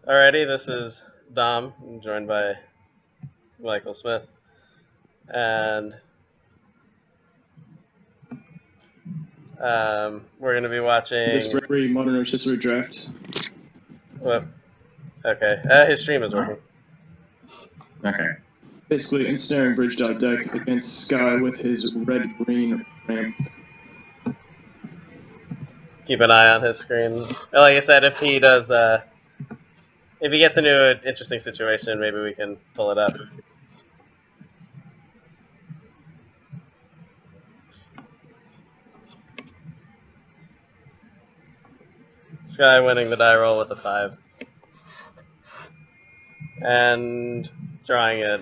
Alrighty, this is Dom, I'm joined by Michael Smith, and we're going to be watching this very modern or Tezzeret draft. What? Okay, his stream is working. Okay. Basically, ensnaring bridge dot deck against Skye with his red-green ramp. Keep an eye on his screen. Like I said, if he does, if he gets into an interesting situation, maybe we can pull it up. Skye winning the die roll with a 5. And drawing a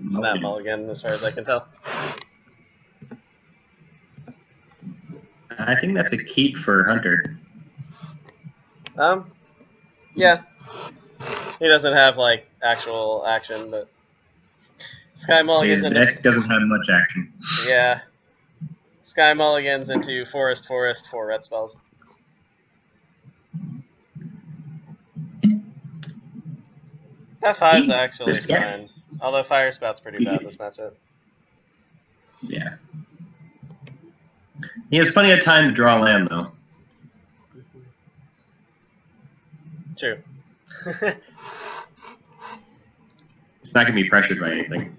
snap ball again, as far as I can tell. I think that's a keep for Hunter. Yeah. He doesn't have, like, actual action, but Skye mulligans His deck doesn't have much action. Yeah. Skye mulligans into forest, 4 red spells. That 5's actually fine. Although Fire Spout's pretty bad this matchup. Yeah. He has plenty of time to draw land, though. True. It's not going to be pressured by anything.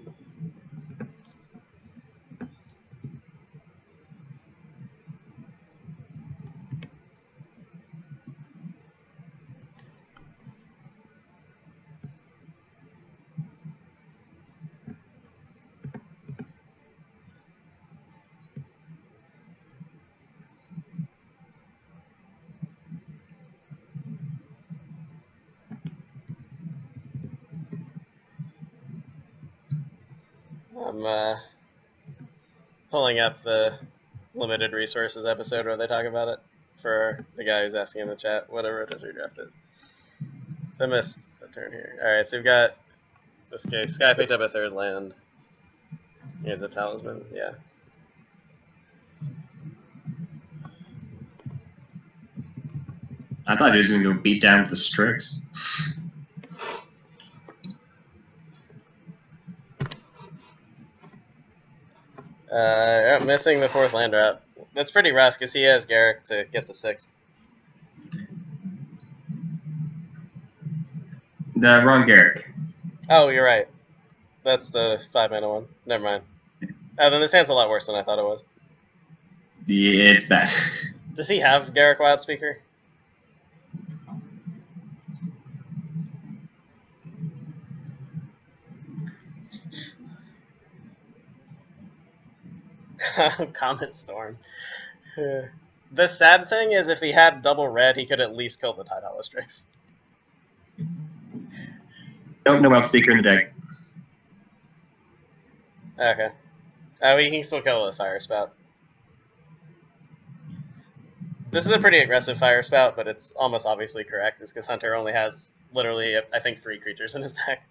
I'm pulling up the limited resources episode where they talk about it for the guy who's asking in the chat, whatever Tezzeret draft is. So I missed a turn here. Alright, so we've got this guy. Skye picked up a 3rd land. Here's a talisman, yeah. I thought he was going to go beat down with the Strix. Missing the 4th land drop. That's pretty rough because he has Garrick to get the 6th. The wrong Garrick. Oh, you're right. That's the 5-mana one. Never mind. Oh, then this hand's a lot worse than I thought it was. Yeah, it's bad. Does he have Garrick Wildspeaker? Comet Storm. The sad thing is if he had double red, he could at least kill the Tide Hollow Strix. Nope, no Wildspeaker in the deck. Okay. Oh, he can still kill with a Fire Spout. This is a pretty aggressive Fire Spout, but it's almost obviously correct, just because Hunter only has literally, I think, 3 creatures in his deck.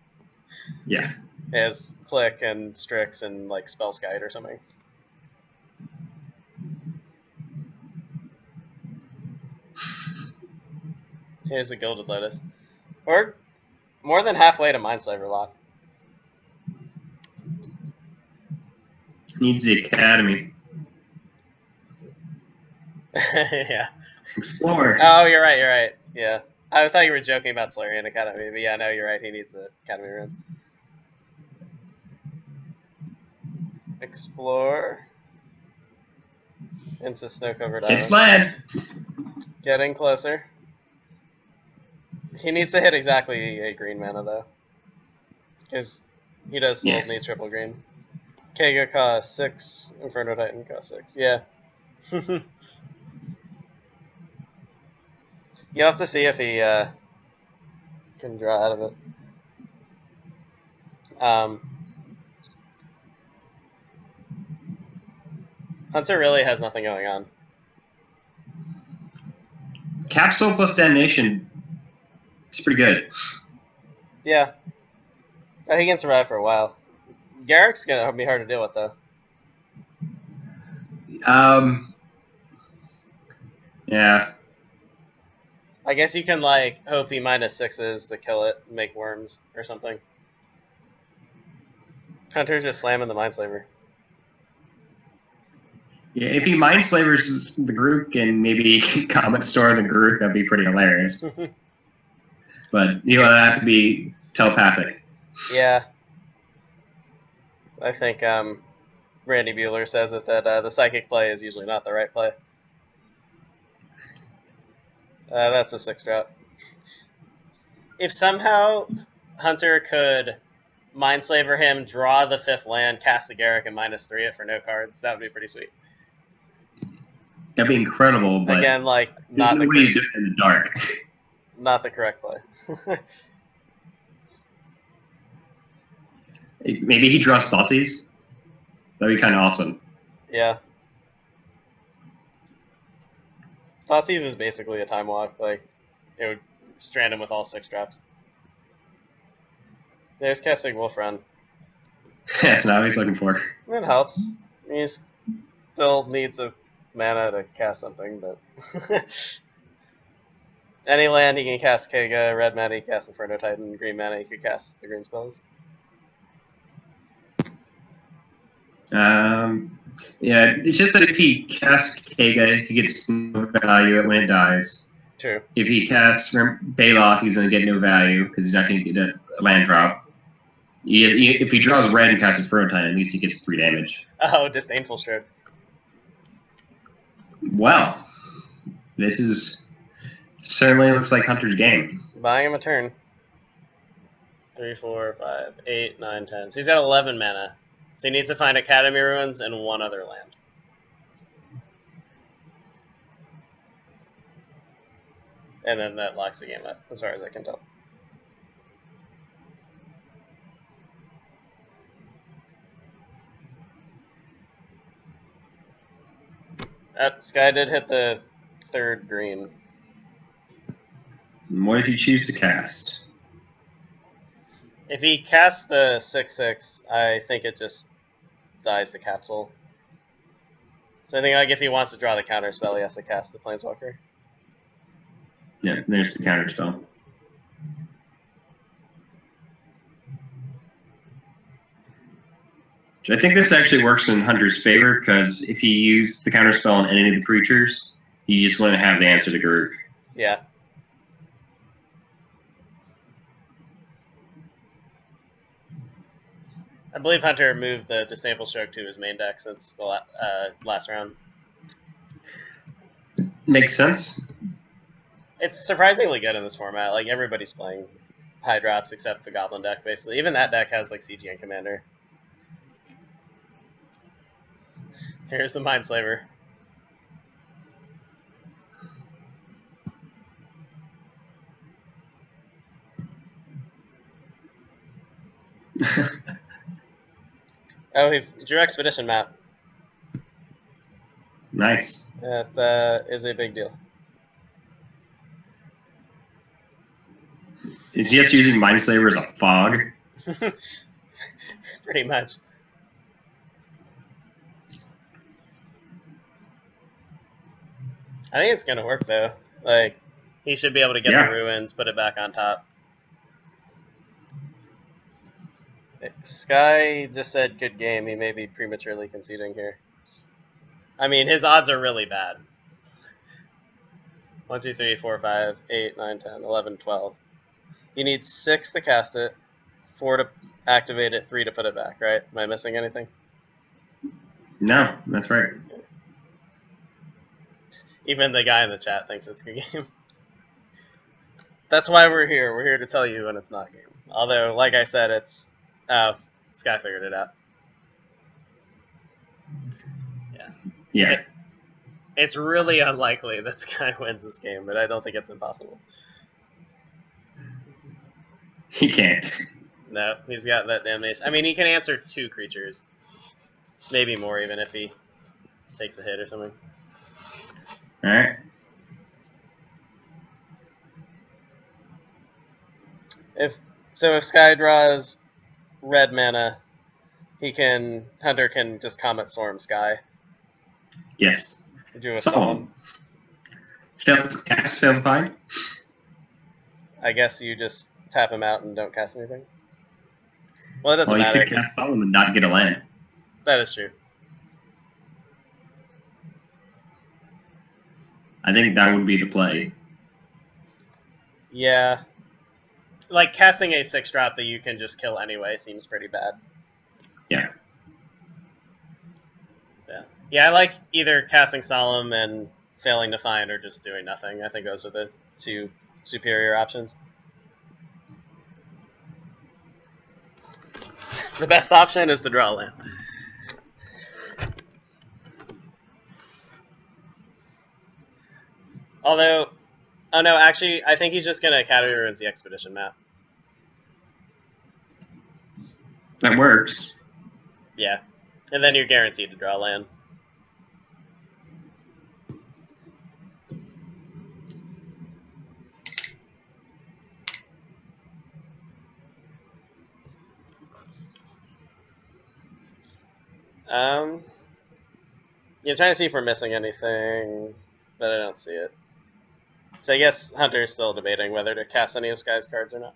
Yeah. He has Click and Strix and, like, Spellskite or something. Here's the Gilded Lotus. We're more than halfway to Mindslaver Lock. Needs the Academy. Yeah. Explore. Oh, you're right. Yeah. I thought you were joking about Solarian Academy, but yeah, no, you're right. He needs the Academy runes. Explore. Into Snow-Covered Island. It's land. Getting closer. He needs to hit exactly a green mana, though. Because he does still need triple green. Kega costs 6. Inferno Titan costs 6. Yeah. You'll have to see if he can draw out of it. Hunter really has nothing going on. Capsule plus Damnation. It's pretty good. Yeah. He can survive for a while. Garrick's gonna be hard to deal with, though. Yeah. I guess you can, like, hope he -6s to kill it, make worms, or something. Hunter's just slamming the Mindslaver. Yeah, if he Mindslavers the Grook and maybe Comet Store the Grook, that'd be pretty hilarious. But you'll have to be telepathic. Yeah. I think Randy Bueller says it that the psychic play is usually not the right play. That's a 6-drop. If somehow Hunter could Mindslaver him, draw the 5th land, cast the Garruk, and -3 it for no cards, that would be pretty sweet. That'd be incredible, but again, like not the nobody's doing it in the dark. Not the correct play. Maybe he draws Thoughtseize. That'd be kind of awesome. Yeah. Thoughtseize is basically a time walk. Like, it would strand him with all 6 drops. There's casting Wolf Run. That's not what he's looking for. It helps. He still needs a mana to cast something, but any land he can cast Kega, red mana he can cast Inferno Titan, green mana he could cast the green spells. Yeah, it's just that if he casts Kega, he gets no value when it dies. True. If he casts Baloth, he's going to get no value because he's not going to get a land drop. If he draws red and casts Inferno Titan, at least he gets 3 damage. Oh, Disdainful Stroke. Wow. This is certainly looks like Hunter's game. Buying him a turn. 3, 4, 5, 8, 9, 10. So he's got 11 mana. So he needs to find Academy Ruins and 1 other land. And then that locks the game up, as far as I can tell. Skye did hit the 3rd green. What does he choose to cast? If he casts the 6/6, I think it just dies the capsule. So I think like if he wants to draw the counter spell, he has to cast the Planeswalker. Yeah, there's the counter spell. I think this actually works in Hunter's favor because if he used the counter spell on any of the creatures, he just wouldn't have the answer to Garruk. Yeah. I believe Hunter moved the Disdainful Stroke to his main deck since the last round. Makes sense. It's surprisingly good in this format. Like, everybody's playing high drops except the Goblin deck, basically. Even that deck has, like, CGN Commander. Here's the Mindslaver. Oh, he drew Expedition Map. Nice. That is a big deal. Is he just using Mindslaver as a fog? Pretty much. I think it's gonna work though. Like, he should be able to get the ruins, put it back on top. Skye just said good game. He may be prematurely conceding here. I mean, his odds are really bad. 1, 2, 3, 4, 5, 8, 9, 10, 11, 12. You need 6 to cast it, 4 to activate it, 3 to put it back, right? Am I missing anything? No, that's right. Even the guy in the chat thinks it's a good game. That's why we're here. We're here to tell you when it's not a game. Although, like I said, it's... Oh, Skye figured it out. Yeah. It's really unlikely that Skye wins this game, but I don't think it's impossible. He can't. No, he's got that damnation. I mean, he can answer 2 creatures. Maybe more, even if he takes a hit or something. Alright. If Skye draws red mana, Hunter can just Comet Storm Skye. Yes. Do a summon. Cast failed to find? I guess you just tap him out and don't cast anything. Well, it doesn't Well, you matter. could cast Solemn and not get a land. That is true. I think that would be the play. Yeah. Like, casting a 6-drop that you can just kill anyway seems pretty bad. Yeah. So, yeah, I like either casting Solemn and failing to find or just doing nothing. I think those are the two superior options. The best option is to draw a land. Although, oh no, actually, I think he's just going to Academy Ruins the Expedition map. That works. Yeah. And then you're guaranteed to draw land. Yeah, I'm trying to see if we're missing anything, but I don't see it. So I guess Hunter's still debating whether to cast any of Skye's cards or not.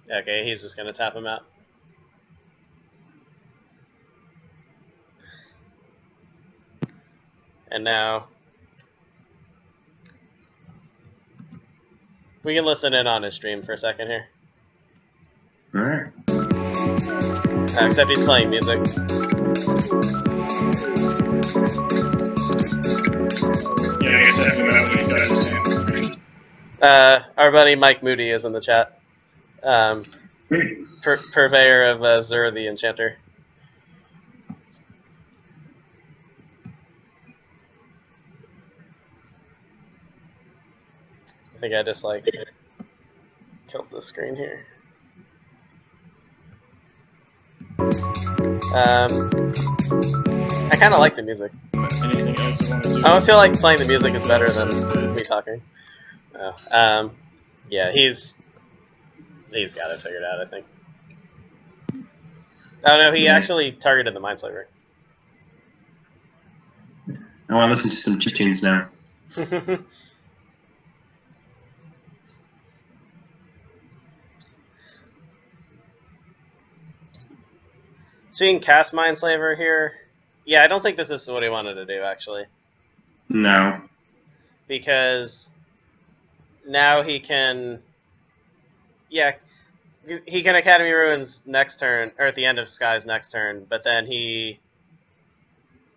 Okay, he's just going to tap him out. And now we can listen in on his stream for a second here. Alright. Except he's playing music. Yeah, I guess tap him out when he starts to. Our buddy Mike Moody is in the chat. Purveyor of Zur the Enchanter. I think I just like killed the screen here. I kind of like the music. Anything else you want to do? I almost feel like playing the music is better than me talking. Oh, yeah, he's got it figured out, I think. Oh no, he actually targeted the Mindslaver. I want to listen to some chip tunes now. So you can cast Mindslaver here. Yeah, I don't think this is what he wanted to do, actually. No. Because now he can... Yeah, he can Academy Ruins next turn, or at the end of Skye's next turn, but then he...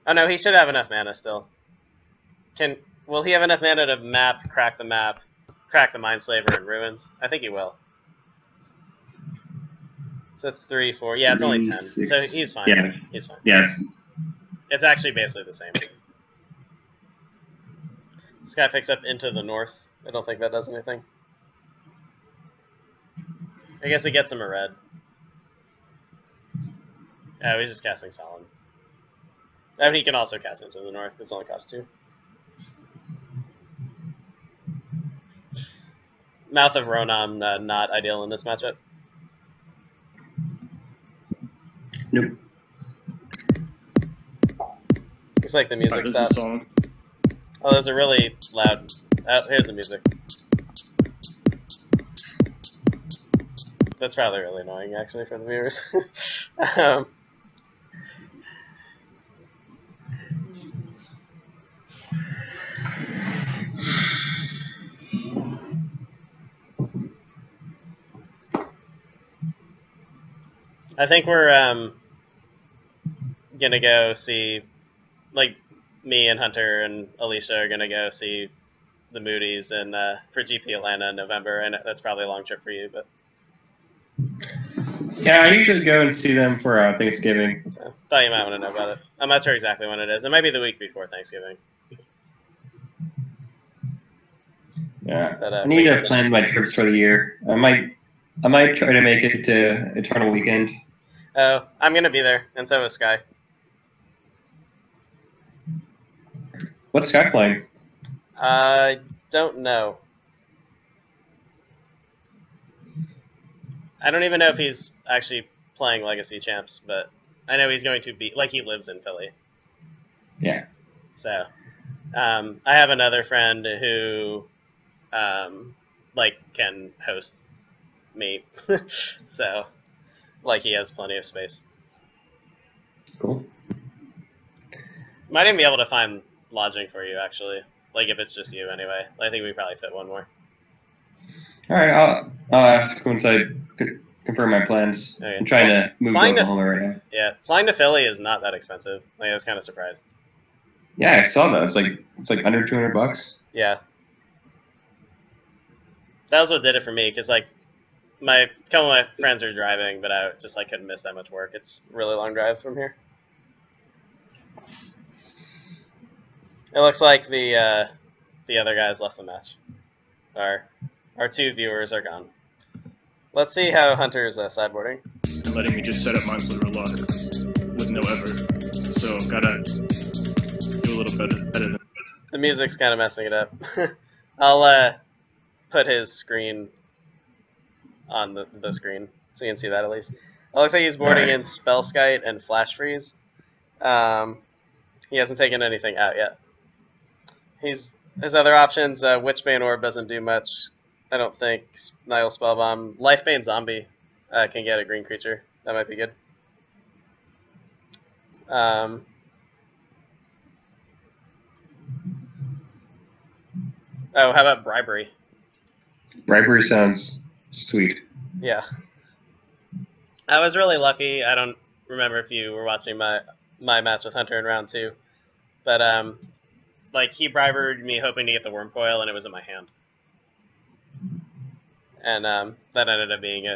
Oh no, he should have enough mana still. Will he have enough mana to crack the Mindslaver and Ruins? I think he will. So it's 3, 4. Yeah, it's only 10. 6. So he's fine. Yeah. He's fine. Yeah. It's actually basically the same. This guy picks up Into the North. I don't think that does anything. I guess it gets him a red. Yeah, he's just casting Solemn. And he can also cast Into the North, because it only costs 2. Mouth of Ronan, not ideal in this matchup. Nope. Looks like the music This is a stopped. song. Oh, there's a really loud... Oh, here's the music. That's probably really annoying, actually, for the viewers. I think we're gonna go see, like, me and Hunter and Alicia are gonna go see the Moody's and for GP Atlanta in November, and that's probably a long trip for you, but Yeah, I usually go and see them for Thanksgiving. so, thought you might want to know about it. I'm not sure exactly when it is. It might be the week before Thanksgiving. Yeah, But, I need to plan my trips for the year. I might try to make it to Eternal Weekend. Oh, I'm gonna be there, and so is Skye. What's Skye playing? I don't know. I don't even know if he's actually playing Legacy Champs, but I know he's going to be, like, he lives in Philly. Yeah. So, I have another friend who, can host me, so, he has plenty of space. Cool. Might even be able to find lodging for you, actually. If it's just you, anyway. I think we probably fit one more. All right, I'll ask once I confirm my plans. Okay. I'm trying to move to Flying to- Oklahoma right now. Yeah, flying to Philly is not that expensive. I was kind of surprised. Yeah, I saw that. It's like under $200. Yeah. That was what did it for me, because, my couple of my friends are driving, but I just, couldn't miss that much work. It's a really long drive from here. It looks like the other guys left the match. Our two viewers are gone. Let's see how Hunter's sideboarding. And letting me just set up Minesliver luck with no ever. So gotta do a little bit better than. The music's kind of messing it up. I'll put his screen on the screen so you can see that at least. It looks like he's boarding in Spellskite and Flash Freeze. He hasn't taken anything out yet. His other options, Witchbane Orb doesn't do much. I don't think. Nihil Spellbomb. Lifebane Zombie can get a green creature. That might be good. Oh, how about Bribery? Bribery sounds sweet. Yeah. I was really lucky. I don't remember if you were watching my match with Hunter in round 2. But, he bribered me hoping to get the Worm Coil, and it was in my hand. And that ended up being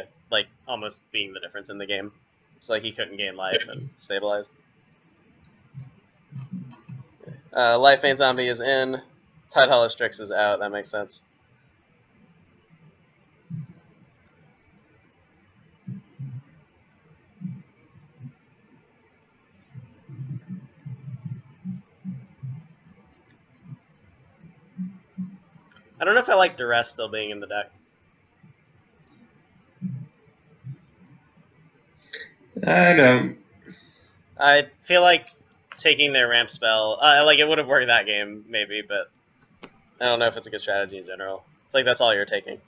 almost being the difference in the game. It's he couldn't gain life and stabilize. Lifebane Zombie is in. Tide Hollow Strix is out. That makes sense. I don't know if I like Duress still being in the deck. I don't. I feel like taking their ramp spell, it would have worked that game, maybe, but I don't know if it's a good strategy in general. It's that's all you're taking.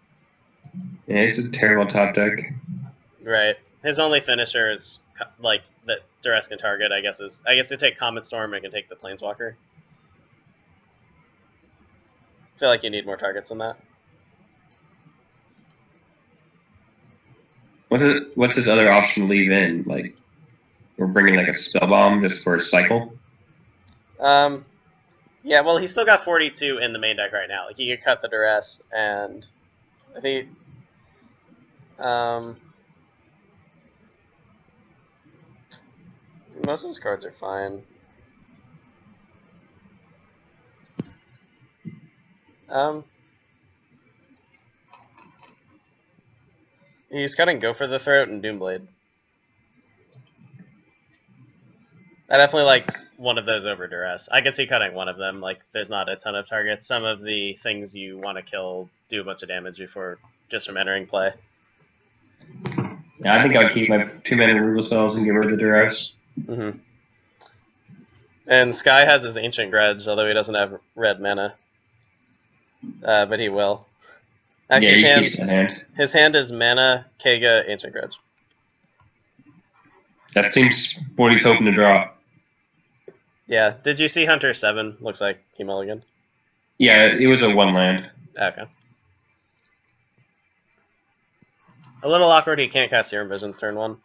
Yeah, it's a terrible top deck. Right. His only finisher is, that Duress can target, I guess to take Comet Storm and can take the Planeswalker. I feel like you need more targets than that. What's his other option to leave in? We're bringing a spell bomb just for a cycle. Yeah. Well, he's still got 42 in the main deck right now. He could cut the Duress, and I think, most of his cards are fine. He's cutting Go for the Throat and Doomblade. I definitely like one of those over Duress. I could see cutting one of them. There's not a ton of targets. Some of the things you want to kill do a bunch of damage before just from entering play. Yeah, I think I would keep my 2-mana removal spells and get rid of the Duress. Mm-hmm. And Skye has his Ancient Grudge, although he doesn't have red mana. But he will. Actually, yeah, he keeps that hand. His hand is Mana, Kega, Ancient Grudge. That seems what he's hoping to draw. Yeah. Did you see Hunter 7? Looks like he mulliganed. Yeah, it was a 1-land. Okay. A little awkward he can't cast Serum Visions turn 1.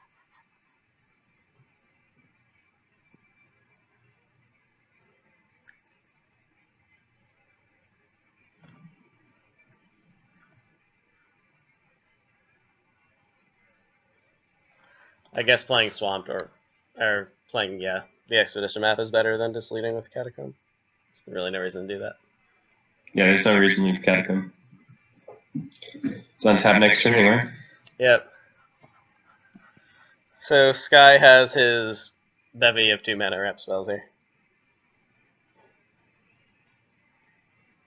I guess playing Swamped or playing, the Expedition map is better than just leading with Catacomb. There's really no reason to do that. Yeah, there's no reason to leave Catacomb. It's on tap next turn anyway. Yep. So Skye has his bevy of 2-mana ramp spells here.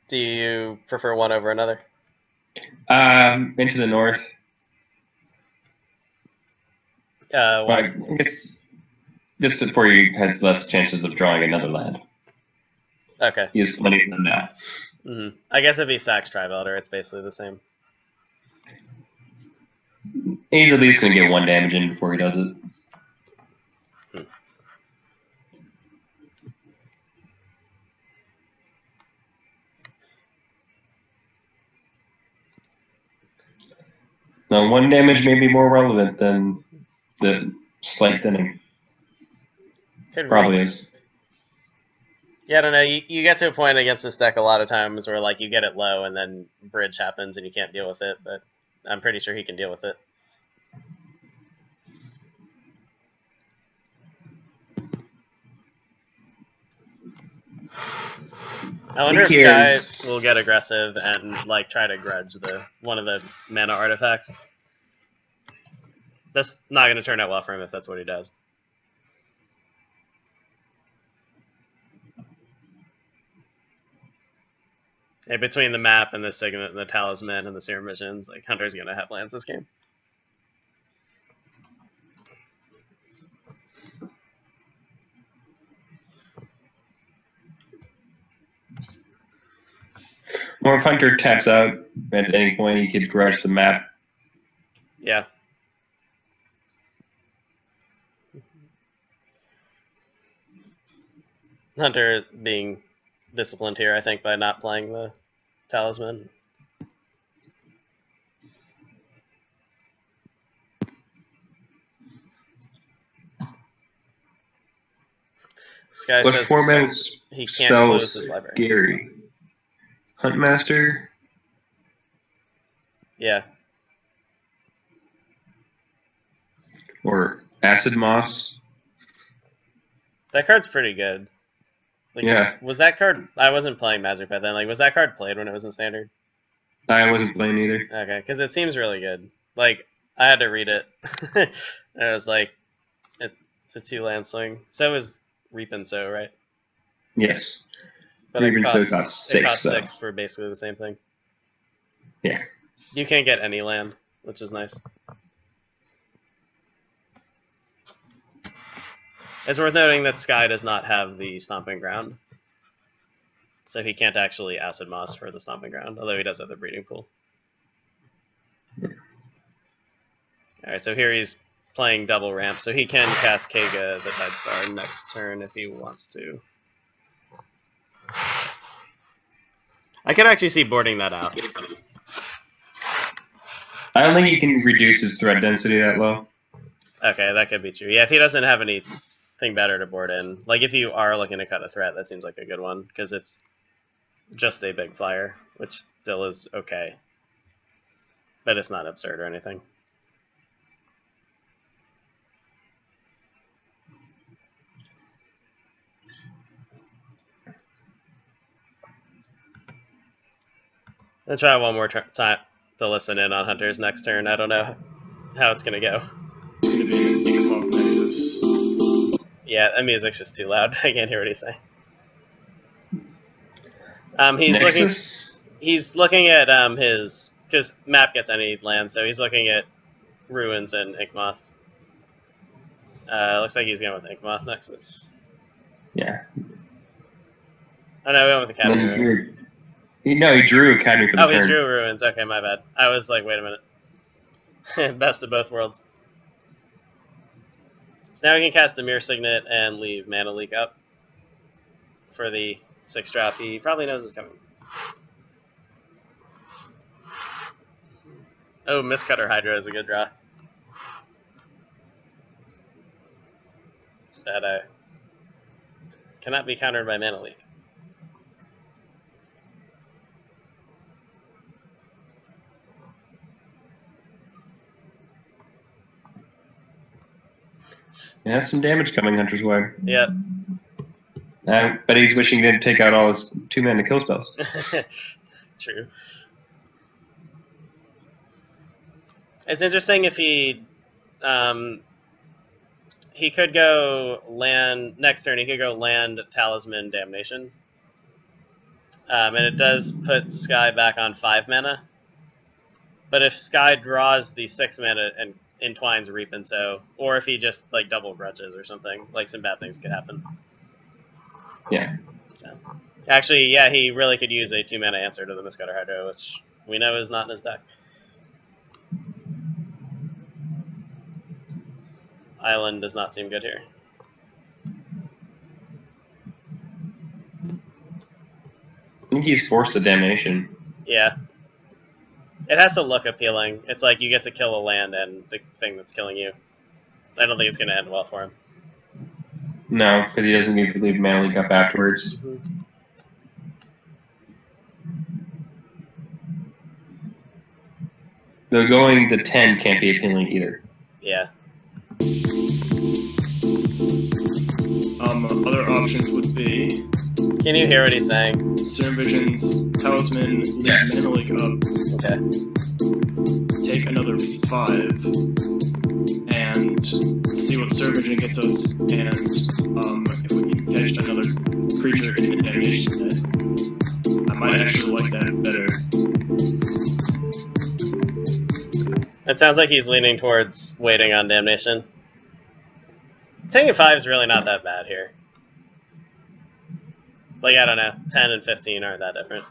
Do you prefer one over another? Into the north. Well, I guess just before he has less chances of drawing another land. Okay. He has plenty of them now. Mm-hmm. I guess if he sacks Tribe Elder, it's basically the same. He's at least going to get 1 damage in before he does it. Now, 1 damage may be more relevant than the slight thinning. Probably is. Yeah, I don't know. You get to a point against this deck a lot of times where like you get it low and then bridge happens and you can't deal with it, but I'm pretty sure he can deal with it. I wonder if Skye will get aggressive and like try to grudge one of the mana artifacts. That's not going to turn out well for him if that's what he does. Hey, between the map and the Signet and the Talisman and the Serum Missions, like Hunter's going to have lands this game. Or if Hunter taps out at any point, he could grudge the map. Yeah. Hunter being disciplined here, I think, by not playing the Talisman. Skye says format he can't close his library. Scary. Huntmaster. Yeah. Or Acid Moss. That card's pretty good. Like, yeah. Was that card... I wasn't playing Magic by then. Like, was that card played when it was in Standard? I wasn't playing either. Okay, because it seems really good. Like, I had to read it. And it was like, it's a 2-land swing. So is Reap and Sow, right? Yes. But Reap and Sow costs 6, it costs 6 for basically the same thing. Yeah. You can't get any land, which is nice. It's worth noting that Skye does not have the Stomping Ground. So he can't actually Acid Moss for the Stomping Ground, although he does have the Breeding Pool. Alright, so here he's playing double ramp, so he can cast Kega the Tidestar next turn if he wants to. I could actually see boarding that out. I don't think you can reduce his threat density that low. Okay, that could be true. Yeah, if he doesn't have anything better to board in. Like, if you are looking to cut a threat, that seems like a good one, because it's just a big flyer, which still is okay. But it's not absurd or anything. I'll try one more time to listen in on Hunter's next turn. I don't know how it's going to go. It's going to be an Inkmoth Nexus. Yeah, that music's just too loud. I can't hear what he's saying. He's looking at his, because map gets any land, so he's looking at Ruins and Inkmoth. Looks like he's going with Inkmoth Nexus. Yeah. Oh no, we went with Academy Ruins. No, he drew Academy for the turn. He drew Ruins. Okay, my bad. I was like, wait a minute. Best of both worlds. So now we can cast Temur Signet and leave Mana Leak up for the 6-drop. He probably knows it's coming. Oh, Mistcutter Hydra is a good draw. That cannot be countered by Mana Leak. Yeah, some damage coming Hunter's way. Yep. But he's wishing to take out all his 2-mana kill spells. True. It's interesting if he could go land next turn. He could go land Talisman Damnation, and it does put Skye back on 5 mana. But if Skye draws the 6 mana and entwines Reap and Sow, or if he just like double grudges or something, like some bad things could happen. Yeah. So Actually, yeah, he really could use a 2-mana answer to the Miscutter Hydro, which we know is not in his deck. Island does not seem good here. I think he's forced a damnation. Yeah. It has to look appealing. It's like you get to kill a land and the thing that's killing you. I don't think it's going to end well for him. No, because he doesn't need to leave Mana Leak up afterwards. Mm-hmm. Though going to 10 can't be appealing either. Yeah. Other options would be Can you hear what he's saying? Serum Vision's Talisman, leave Mana Leak up, Okay. take another 5, and see what Serum Vision gets us, and if we can catch another creature in the damnation net. I might actually like that better. It sounds like he's leaning towards waiting on Damnation. Taking 5 is really not that bad here. Like, I don't know, 10 and 15 aren't that different.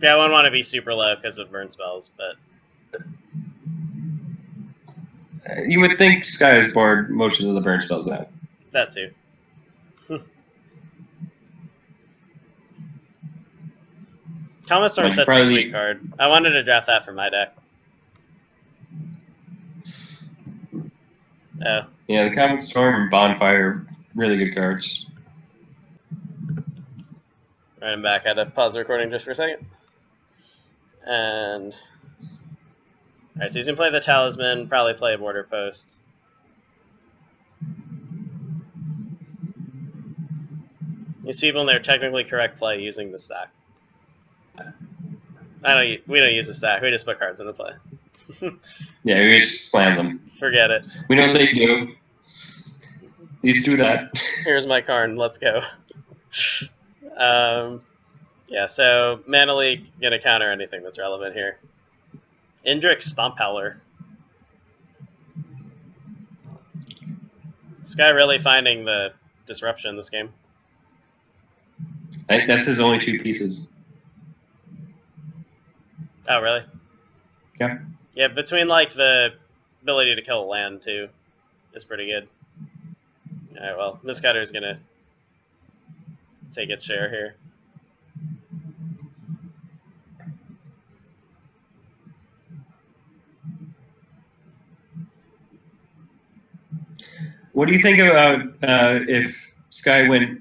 Yeah, I wouldn't want to be super low because of burn spells, but... You would think Skye has bored most of the burn spells out. That too. Comet Storm is such a sweet card. I wanted to draft that for my deck. Oh. Yeah, the Comet Storm and Bonfire, really good cards. Right, I'm back. I had to pause the recording just for a second. And... Alright, so he's going to play the Talisman, probably play a Border Post. These people in their technically correct play using the stack. We don't use the stack, we just put cards into play. Yeah, we just slam them. Forget it. We know what they do. These do that. Here's my Karn, let's go. Yeah, so Mana Leak gonna counter anything that's relevant here. Indrix Stomp Howler. Skye really finding the disruption in this game. I think that's his only 2 pieces. Oh, really? Yeah. Yeah, between like the ability to kill a land too is pretty good. Alright, well, Miscutter's gonna take its share here. What do you think about if Skye went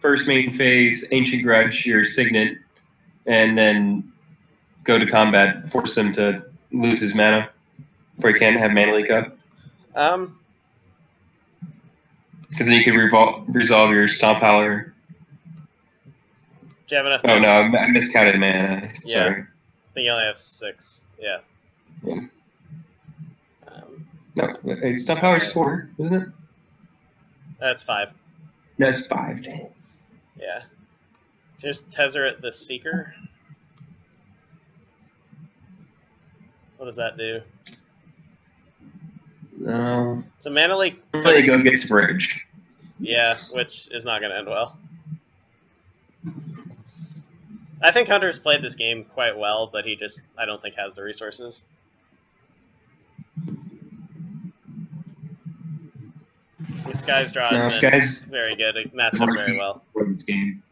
first main phase, Ancient Grudge, your Signet, and then go to combat, force them to lose his mana before he can't have Mana Leak up? Because then you could resolve your Stomp Howler. Do you have enough? Oh no, I miscounted mana. Yeah. Sorry. I think you only have 6. Yeah. Yeah. No, Stomp Howler's 4, isn't it? That's 5. No, it's 5, dang it. Yeah. Here's Tezzeret the Seeker. What does that do? No. So Mana Leak... Somebody go get Bridge. Yeah, which is not going to end well. I think Hunter's played this game quite well, but he just, I don't think, has the resources. Skye's draw has been very good. It matched up very well. For this game.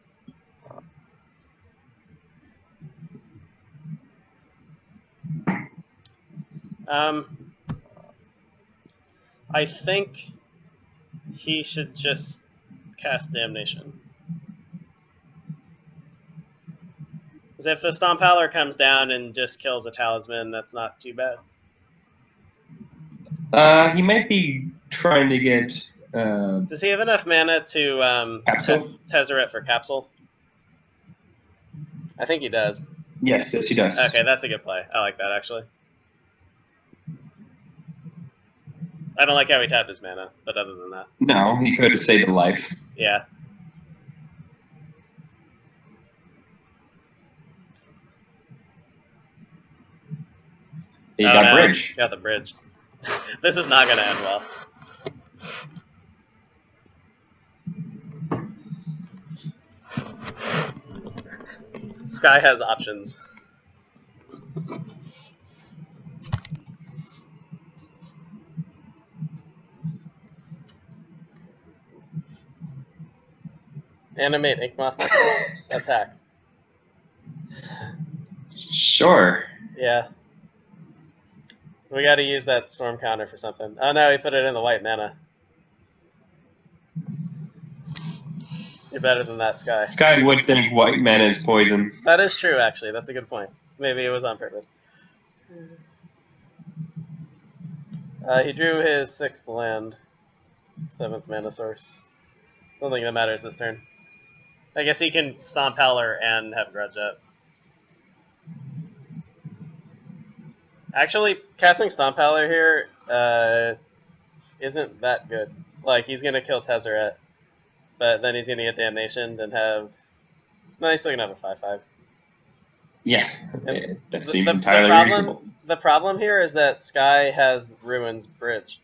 I think he should just cast Damnation. Because if the Stomp Howler comes down and just kills a Talisman, that's not too bad. He might be trying to get... Does he have enough mana to Tezzeret for Capsule? I think he does. Yes, he does. Okay, that's a good play. I like that, actually. I don't like how he tapped his mana, but other than that. No, he could have saved a life. Yeah. He got Bridge. Got the Bridge. This is not going to end well. Skye has options. Animate Inkmoth Nexus. Attack. Sure. Yeah. We gotta use that storm counter for something. Oh no, he put it in the white mana. You're better than that, Skye. Skye would think white mana is poison. That is true, actually. That's a good point. Maybe it was on purpose. He drew his 6th land. 7th mana source. Don't think that matters this turn. I guess he can Stomp Howler and have Grudge up. Actually, casting Stomp Howler here isn't that good. Like, he's going to kill Tezzeret, but then he's going to get Damnation and have... No, he's still going to have a 5/5. Yeah, And that seems entirely reasonable. The problem here is that Skye has Ruin's Bridge.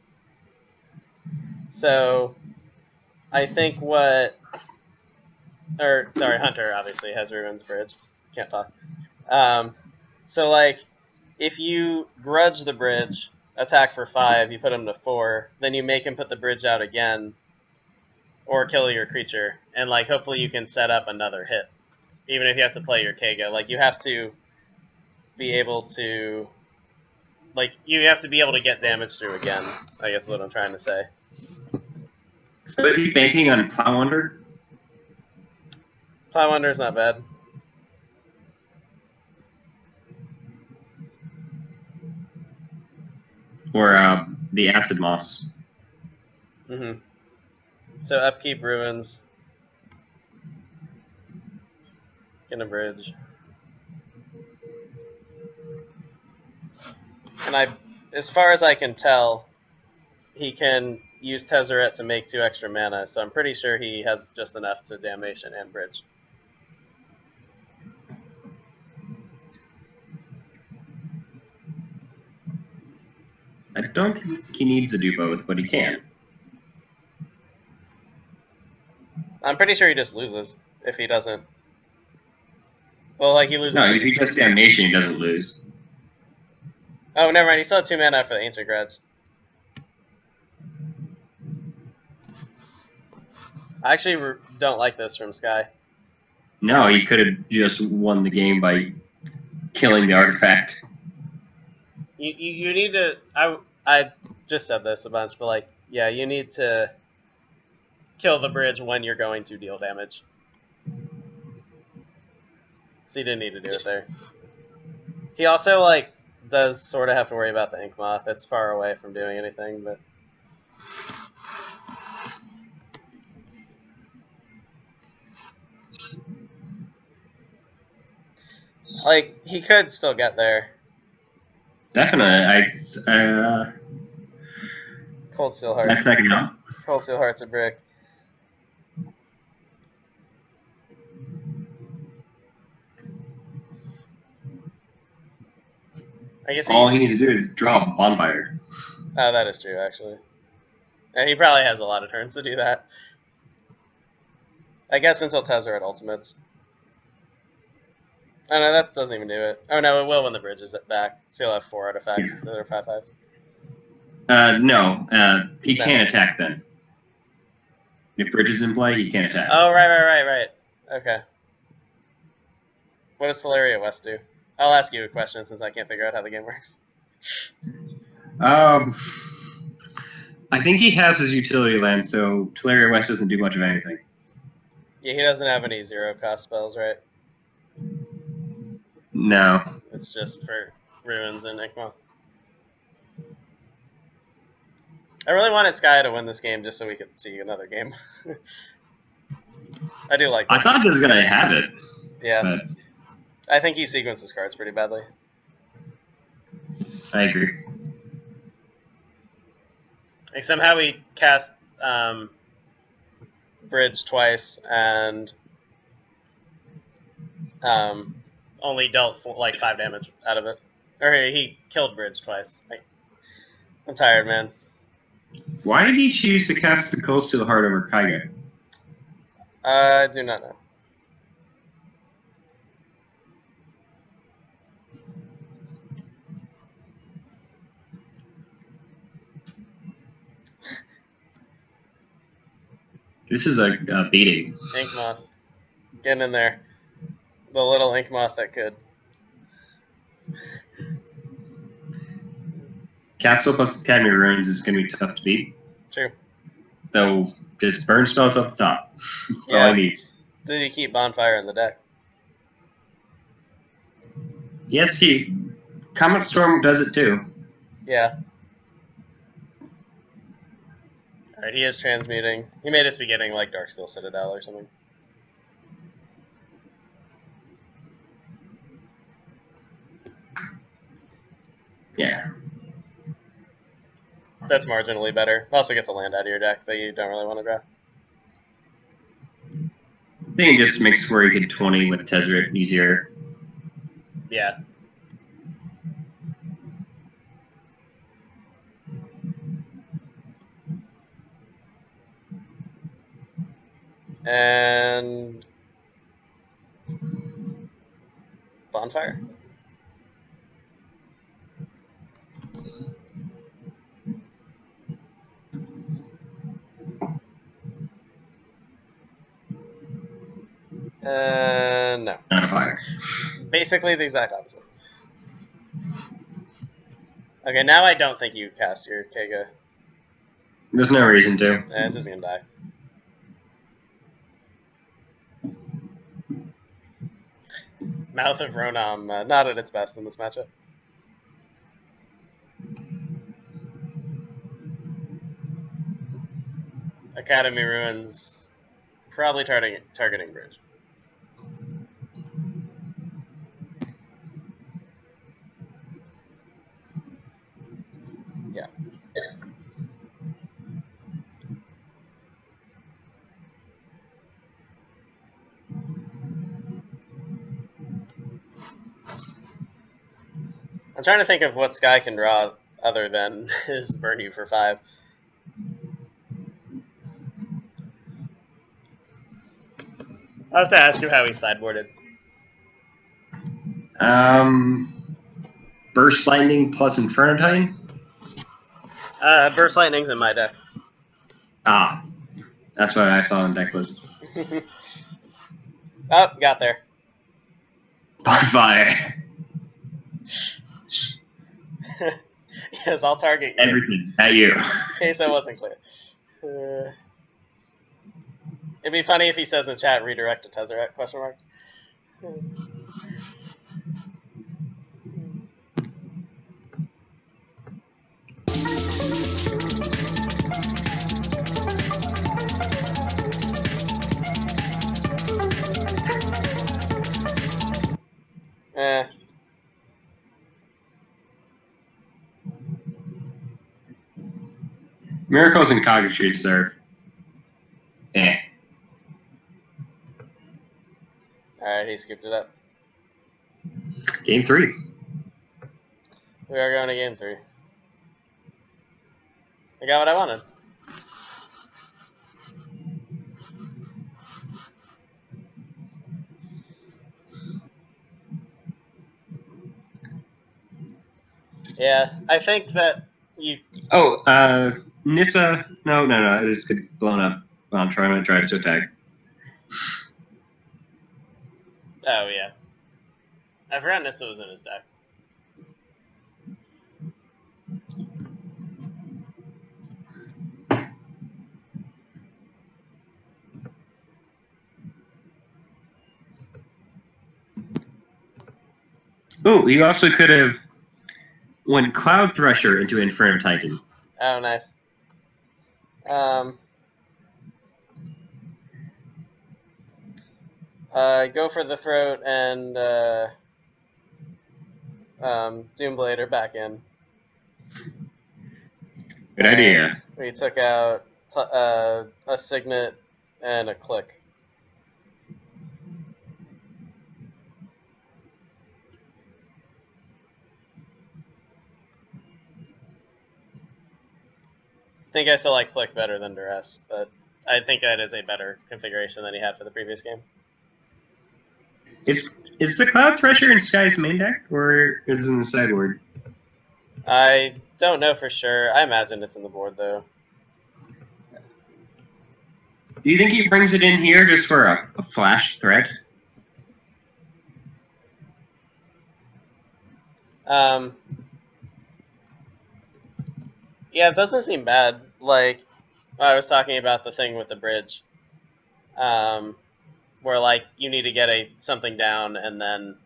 So, I think what... Or, sorry, Hunter obviously has Ruin's Bridge. Can't talk. So, like, if you grudge the bridge, attack for 5, you put him to 4, then you make him put the bridge out again, or kill your creature, and, like, hopefully you can set up another hit. Even if you have to play your Kaga. Like, you have to be able to... Like, you have to be able to get damage through again, I guess is what I'm trying to say. So is he banking on Plowunder? Plowunder's not bad. Or the Acid Moss? Mm-hmm. So upkeep Ruins. Get a bridge. And as far as I can tell, he can use Tezzeret to make 2 extra mana, so I'm pretty sure he has just enough to Damnation and bridge. I don't think he needs to do both, but he can. I'm pretty sure he just loses if he doesn't. Well, like, he loses... No, if he does Damnation, he doesn't lose. Oh, never mind. He still had 2 mana for the Ancient Grudge. I actually don't like this from Skye. No, he could have just won the game by killing the artifact. You need to... I just said this a bunch, but, like, yeah, you need to kill the bridge when you're going to deal damage. So you didn't need to do it there. He also, like, does sort of have to worry about the Inkmoth. It's far away from doing anything, but... Like, he could still get there. Definitely. Cold Steel Heart. That's second up. Cold Steel Heart's a brick. I guess all he needs to do is draw a Bonfire. Oh, that is true, actually. And he probably has a lot of turns to do that. I guess until Tezzeret ultimates. Oh no, that doesn't even do it. Oh no, it will when the bridge is back. So he'll have 4 artifacts. Yeah. That are 5/5s. No. He can't attack then. If bridge is in play, he can't attack. Oh, right. Okay. What does Teleria West do? I'll ask you a question since I can't figure out how the game works. I think he has his utility land, so Teleria West doesn't do much of anything. Yeah, he doesn't have any 0-cost spells, right? No. It's just for Ruins and Inkmoth. I really wanted Skye to win this game just so we could see another game. I do like that. I thought he was going to have it. Yeah. But I think he sequences cards pretty badly. I agree. Like somehow he cast Bridge twice and only dealt 5 damage out of it. Or he killed Bridge twice. I'm tired, man. Why did he choose to cast the Cold Steel Heart over Kaiga? I do not know. This is a beating. Ink Moth. Getting in there. The little Ink Moth that could. Capsule plus Temur runes is going to be tough to beat. True. Though, just burn spells up the top. That's all he needs. Did you keep Bonfire in the deck? Yes, Comet Storm does it too. Yeah. Alright, he is transmuting. He made us be getting like Darksteel Citadel or something. Yeah. That's marginally better. Also gets a land out of your deck that you don't really want to draw. I think it just makes where you get 20 with Tezzeret easier. Yeah. And Bonfire. No. Not a fire. Basically the exact opposite. Okay, now I don't think you cast your Kega. There's no reason to. It's just gonna die. Mouth of Ronam, not at its best in this matchup. Academy Ruins, probably targeting Bridge. Yeah. I'm trying to think of what Skye can draw other than his burn you for 5. I'll have to ask him how he sideboarded. Burst Lightning plus Inferno Titan? Burst Lightning's in my deck. Ah. That's what I saw on deck list. Oh, got there. Bonfire. Yes, I'll target you. Everything at you. In case that wasn't clear. It'd be funny if he says in chat, redirect to Tezzeret, question mark. Miracles and Cognities are Alright, he scooped it up. Game 3. We are going to game 3. I got what I wanted. Yeah, I think that you... Oh, Nissa... No, it just got blown up while I'm trying to drive to attack. Oh, yeah. I forgot Nissa was in his deck. Oh, you also could have went Cloud Thresher into Inferno Titan. Oh, nice. Go for the throat and Doomblade are back in. Good idea. We took out a Signet and a Click. I think I still like Click better than Duress, but I think that is a better configuration than he had for the previous game. Is the Cloud Thresher in Skye's main deck, or is it in the sideboard? I don't know for sure. I imagine it's in the board, though. Do you think he brings it in here just for a flash threat? Yeah, it doesn't seem bad. Like, I was talking about the thing with the bridge, where like you need to get something down and then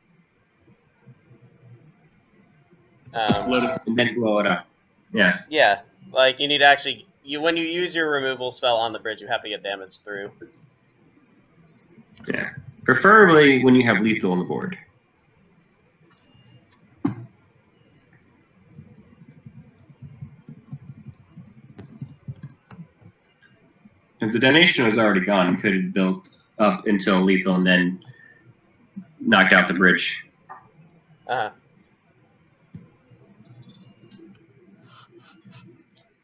and then blow it up. Yeah. Yeah, like you need to actually when you use your removal spell on the bridge, you have to get damage through. Yeah. Preferably when you have lethal on the board. Since the donation was already gone, you could have built up until lethal and then knocked out the bridge. Uh-huh.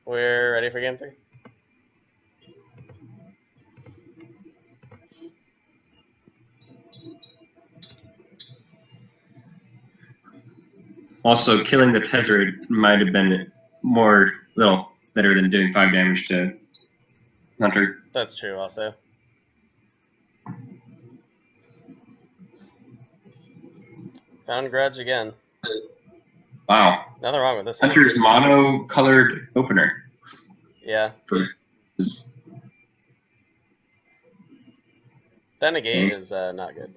We're ready for game 3. Also, killing the Tezzeret might have been little better than doing 5 damage to Hunter. That's true, also. Found Grudge again. Wow. Nothing wrong with this. Hunter's mono-colored opener. Yeah. Then a gate is not good.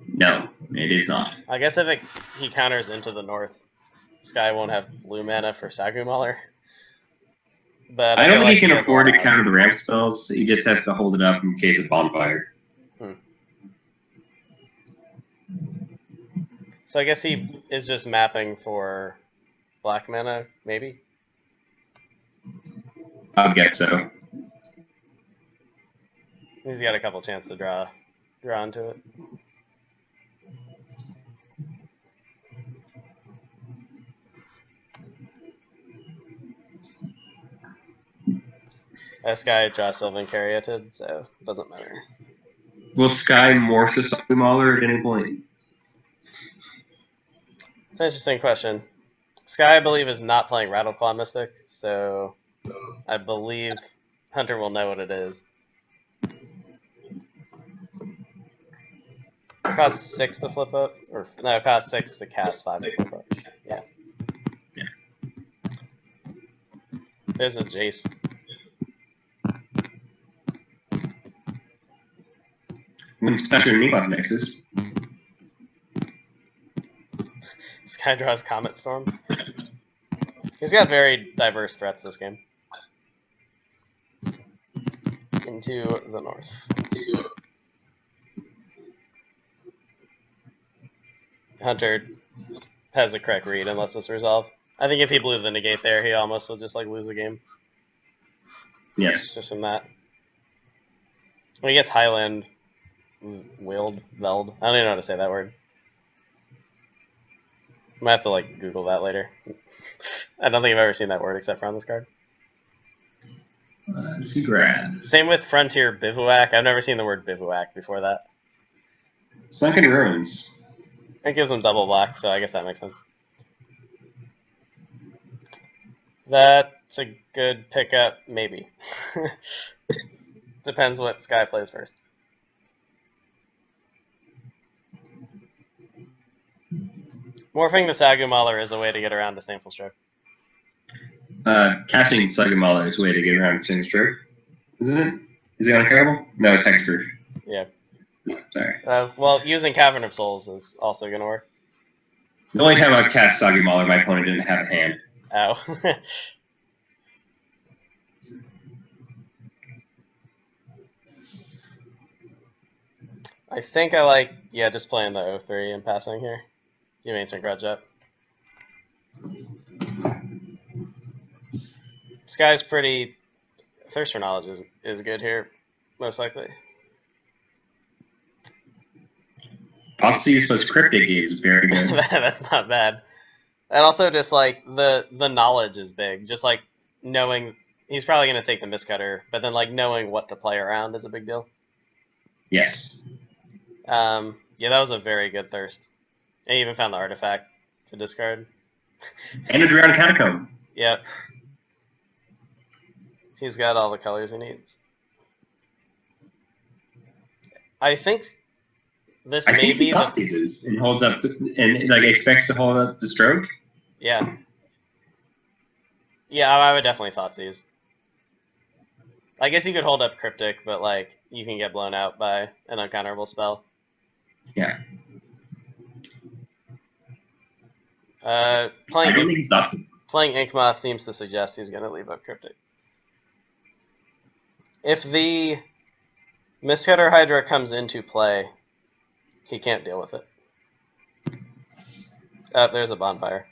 No, it is not. I guess if he counters into the north, Skye won't have blue mana for Sagumauler. But I don't think like he can afford to counter the ramp spells. He just has to hold it up in case of bonfire. So I guess he is just mapping for black mana, maybe? I would guess so. He's got a couple chances to draw into it. This guy draws Sylvan Caryatid, so it doesn't matter. Will Skye morph the Sagumauler at any point? It's an interesting question. Skye, I believe, is not playing Rattleclaw Mystic, so I believe Hunter will know what it is. It costs 6 to flip up, or no, it costs 6 to cast 5 to flip up. Yeah. There's a Jace. When special Nebuff mixes. Skye draws Comet Storms. He's got very diverse threats this game. Into the north. Hunter has the correct read and lets us resolve. I think if he blew the negate there, he almost would just like lose the game. Yes. Just from that. When he gets Highland, Veld. I don't even know how to say that word. I might have to like Google that later. I don't think I've ever seen that word except for on this card. Same with Frontier Bivouac. I've never seen the word bivouac before that. Sunken Ruins. It gives him double black, so I guess that makes sense. That's a good pickup, maybe. Depends what Skye plays first. Morphing the Sagumauler is a way to get around Disdainful Stroke. Casting Sagumauler is a way to get around Disdainful Stroke, isn't it? Is it uncarable? No, it's hexproof. Yeah. No, sorry. Well, using Cavern of Souls is also going to work. The only time I cast Sagumauler, my opponent didn't have a hand. Oh. I think I like, just playing the 0-3 and passing here. You have Ancient Grudge up. This guy's pretty... Thirst for Knowledge is good here, most likely. Potsy's plus Cryptic is very good. That's not bad. And also just like the knowledge is big. Just like knowing he's probably going to take the Miscutter, but then like knowing what to play around is a big deal. Yes. Yeah, that was a very good Thirst. I even found the artifact to discard. And a Drowned Catacomb. Yep. He's got all the colors he needs. I think this may be the seizes and holds up and like expects to hold up the stroke. Yeah. Yeah, I would definitely Thoughtseize. I guess you could hold up Cryptic, but like you can get blown out by an uncounterable spell. Yeah. Playing I don't think he's Thoughtseize. Playing Inkmoth seems to suggest he's going to leave up Cryptic. If the Mistcutter Hydra comes into play, he can't deal with it. There's a bonfire.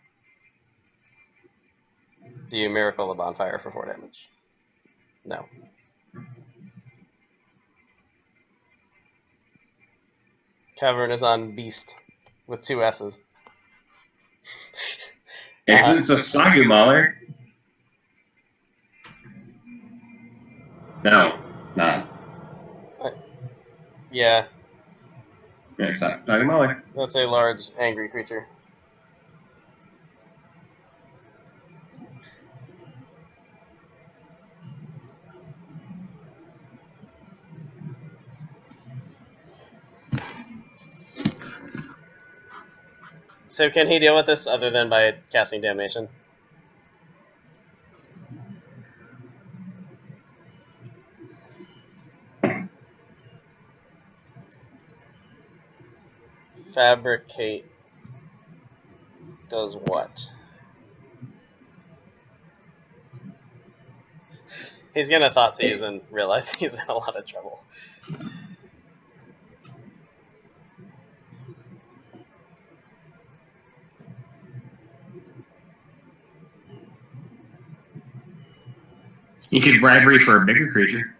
Do you miracle the bonfire for 4 damage? No. Cavern is on Beast with 2 S's. It's a Sagu Mauler. No, it's not. Yeah. Yeah, it's not Sagu Mauler. That's a large, angry creature. So can he deal with this other than by casting Damnation? Fabricate does what? He's gonna Thoughtseize and realize he's in a lot of trouble. He could bribery for a bigger creature.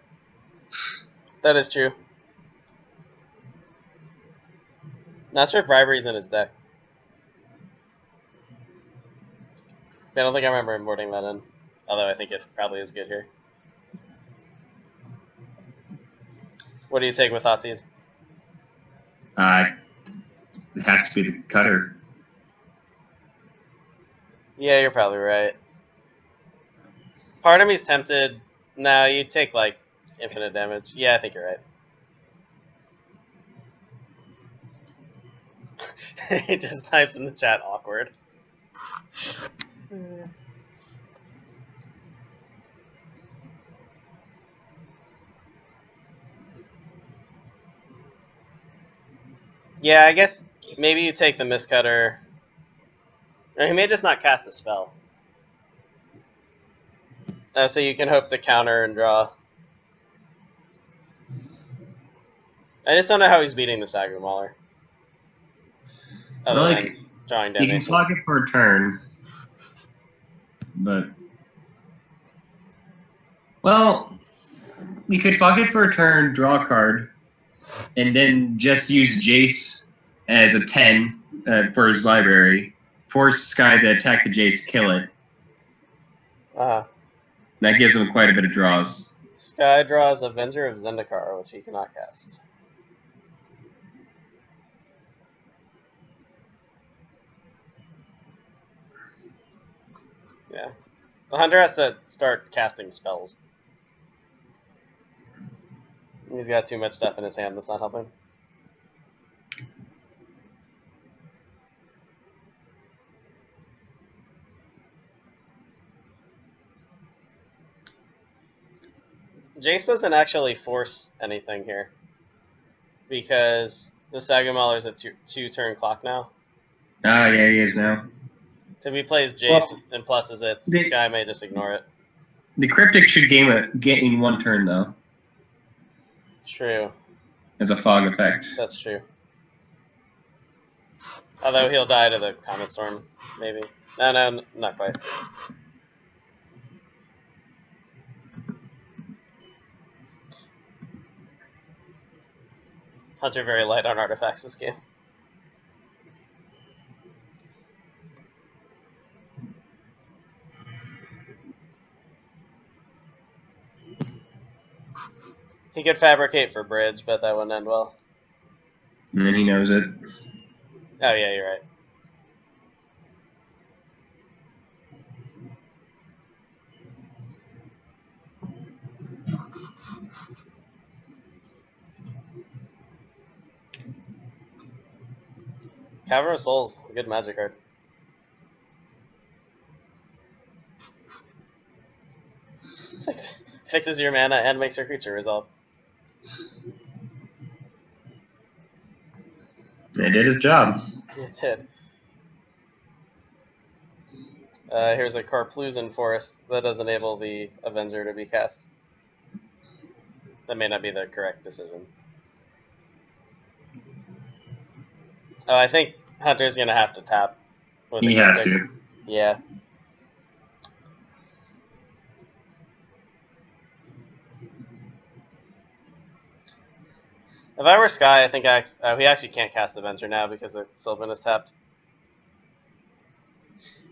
That is true. Not sure if Bribery's in his deck. I don't think I remember importing that in. Although I think it probably is good here. What do you take with Thoughtseize? It has to be the cutter. Yeah, you're probably right. Part of me's tempted. No, you take like infinite damage. Yeah, I think you're right. He just types in the chat awkward. Yeah, I guess maybe you take the Mistcutter. Or he may just not cast a spell. So you can hope to counter and draw. I just don't know how he's beating the Sagu Mauler. Other than drawing He Damnation. can pocket for a turn, but well, you could pocket for a turn, draw a card, and then just use Jace as a 10 for his library. Force Skye to attack the Jace, kill it. That gives him quite a bit of draws. Skye draws Avenger of Zendikar, which he cannot cast. Yeah. The Hunter has to start casting spells. He's got too much stuff in his hand that's not helping. Jace doesn't actually force anything here. Because the Sagu Mauler's a 2-turn clock now. Ah, yeah, he is now. So if he plays Jace and pluses it, Skye may just ignore it. The Cryptic should gain 1 turn, though. True. As a fog effect. That's true. Although he'll die to the Comet Storm, maybe. No, not quite. Hunter very light on artifacts this game. He could fabricate for bridge, but that wouldn't end well. And then he knows it. Oh yeah, you're right. Cavern of Souls, a good magic card. Fixes your mana and makes your creature resolve. It did his job. It did. Here's a Carplusan Forest that does enable the Avenger to be cast. That may not be the correct decision. Oh, I think Hunter's gonna have to tap. He has to. Yeah. If I were Skye, I think he actually can't cast Avenger now because the Sylvan is tapped.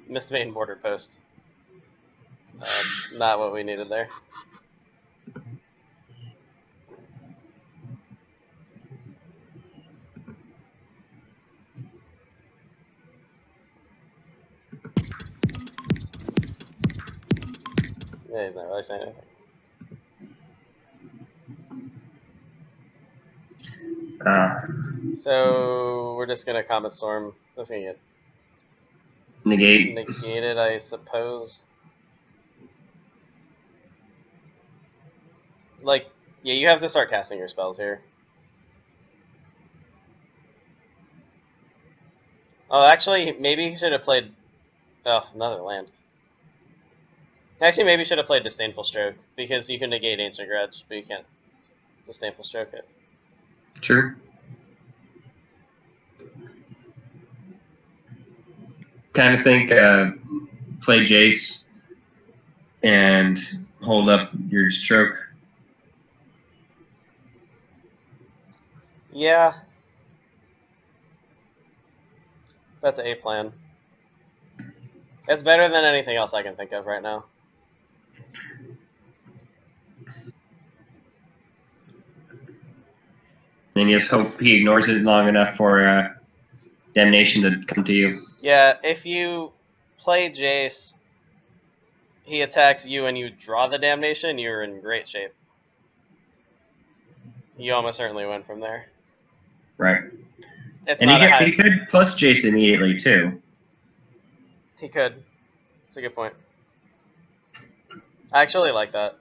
Missed main border post. Not what we needed there. Yeah, he's not really saying anything. So we're just gonna Comet Storm. That's gonna get negated, I suppose. Like, yeah, you have to start casting your spells here. Oh, actually, maybe he should have played. Oh, another land. Actually, maybe he should have played Disdainful Stroke because you can negate Ancient Grudge, but you can't Disdainful Stroke it. True. Kind of think play Jace and hold up your stroke. Yeah. That's a plan. It's better than anything else I can think of right now. Then you just hope he ignores it long enough for Damnation to come to you. Yeah, if you play Jace, he attacks you and you draw the Damnation, you're in great shape. You almost certainly win from there. Right. It's and not he could plus Jace immediately, too. He could. That's a good point. I actually like that.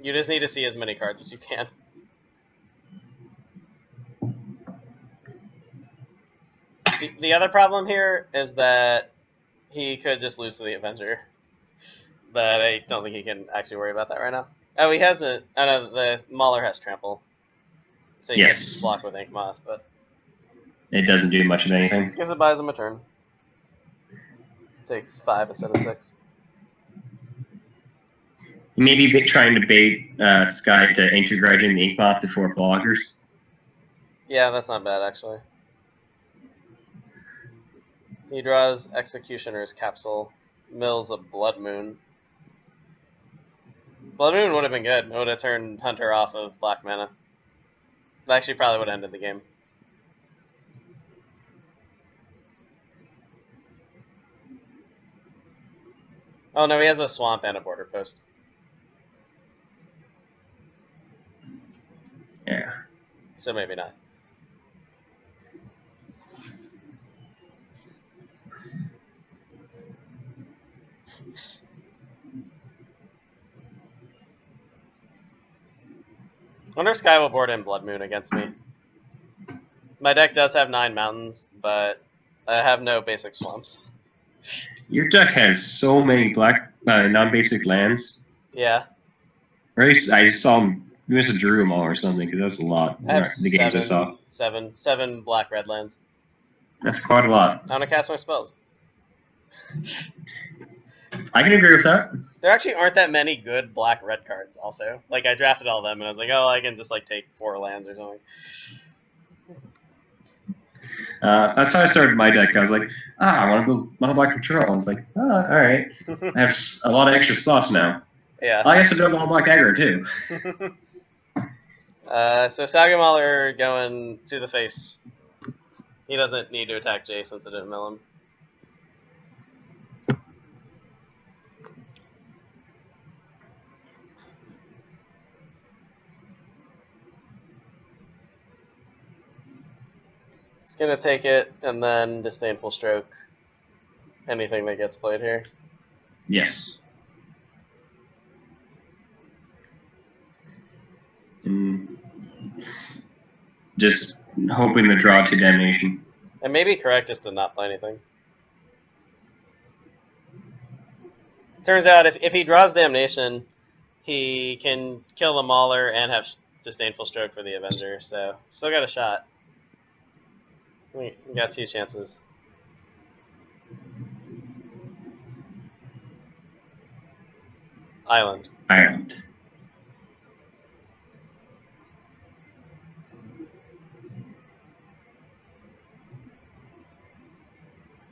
You just need to see as many cards as you can. The other problem here is that he could just lose to the Avenger. But I don't think he can actually worry about that right now. Oh, he has a... I know the Mauler has Trample. So he can block with Ink Moth, but... It doesn't do much of anything. Guess it buys him a turn. Takes 5 instead of 6. Maybe trying to bait Skye to Ancient Grudging the Ink Moth before blockers. Yeah, that's not bad, actually. He draws Executioner's Capsule, mills a Blood Moon. Blood Moon would have been good. It would have turned Hunter off of black mana. It actually probably would have ended the game. Oh no, he has a Swamp and a Border Post. Yeah. So maybe not. I wonder if Skye will board in Blood Moon against me. My deck does have 9 mountains, but I have no basic swamps. Your deck has so many black non-basic lands. Yeah. Or at least I saw him. You must have drew them all or something, because that's a lot. I have the games I saw. Seven black-red lands. That's quite a lot. I want to cast my spells. I can agree with that. There actually aren't that many good black-red cards, also. Like, I drafted all of them, and I was like, oh, I can just, like, take 4 lands or something. That's how I started my deck. I was like, I want to go mono black control. I was like, all right. I have a lot of extra slots now. Yeah. I guess I do have mono black aggro, too. So Sagamaller going to the face. He doesn't need to attack Jay since it didn't mill him. He's gonna take it and then disdainful stroke anything that gets played here. Yes. And just hoping to draw 2 damnation. And maybe correct just to not play anything. Turns out if he draws damnation, he can kill the Mauler and have disdainful stroke for the Avenger. So still got a shot. We got 2 chances. Island. Ireland.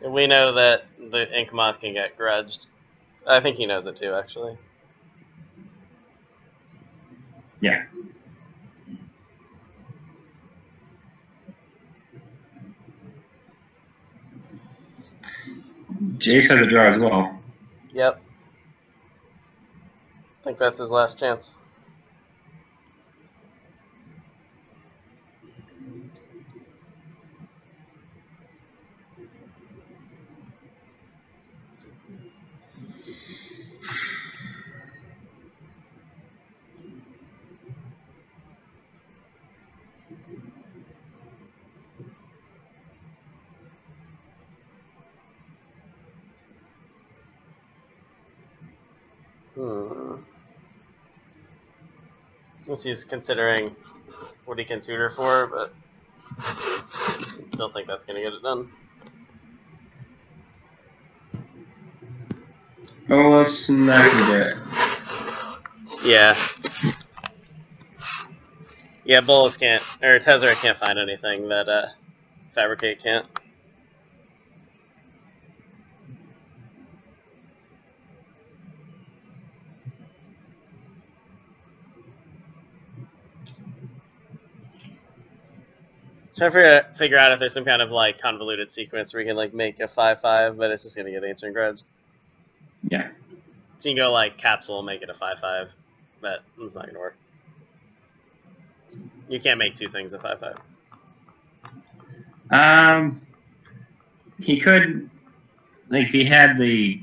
We know that the Ink Moth can get grudged. I think he knows it too, actually. Yeah. Jace has a draw as well. Yep. I think that's his last chance. Guess he's considering what he can tutor for, but don't think that's going to get it done. Bolas not gonna get it. Yeah. Yeah, Bolas can't, or Tezzeret can't find anything that Fabricate can't. Trying to figure out if there's some kind of like convoluted sequence where we can like make a 5/5, but it's just gonna get Ancient Grudge. Yeah. So you can go like capsule and make it a 5/5, but it's not gonna work. You can't make 2 things a 5/5. He could, like, if he had the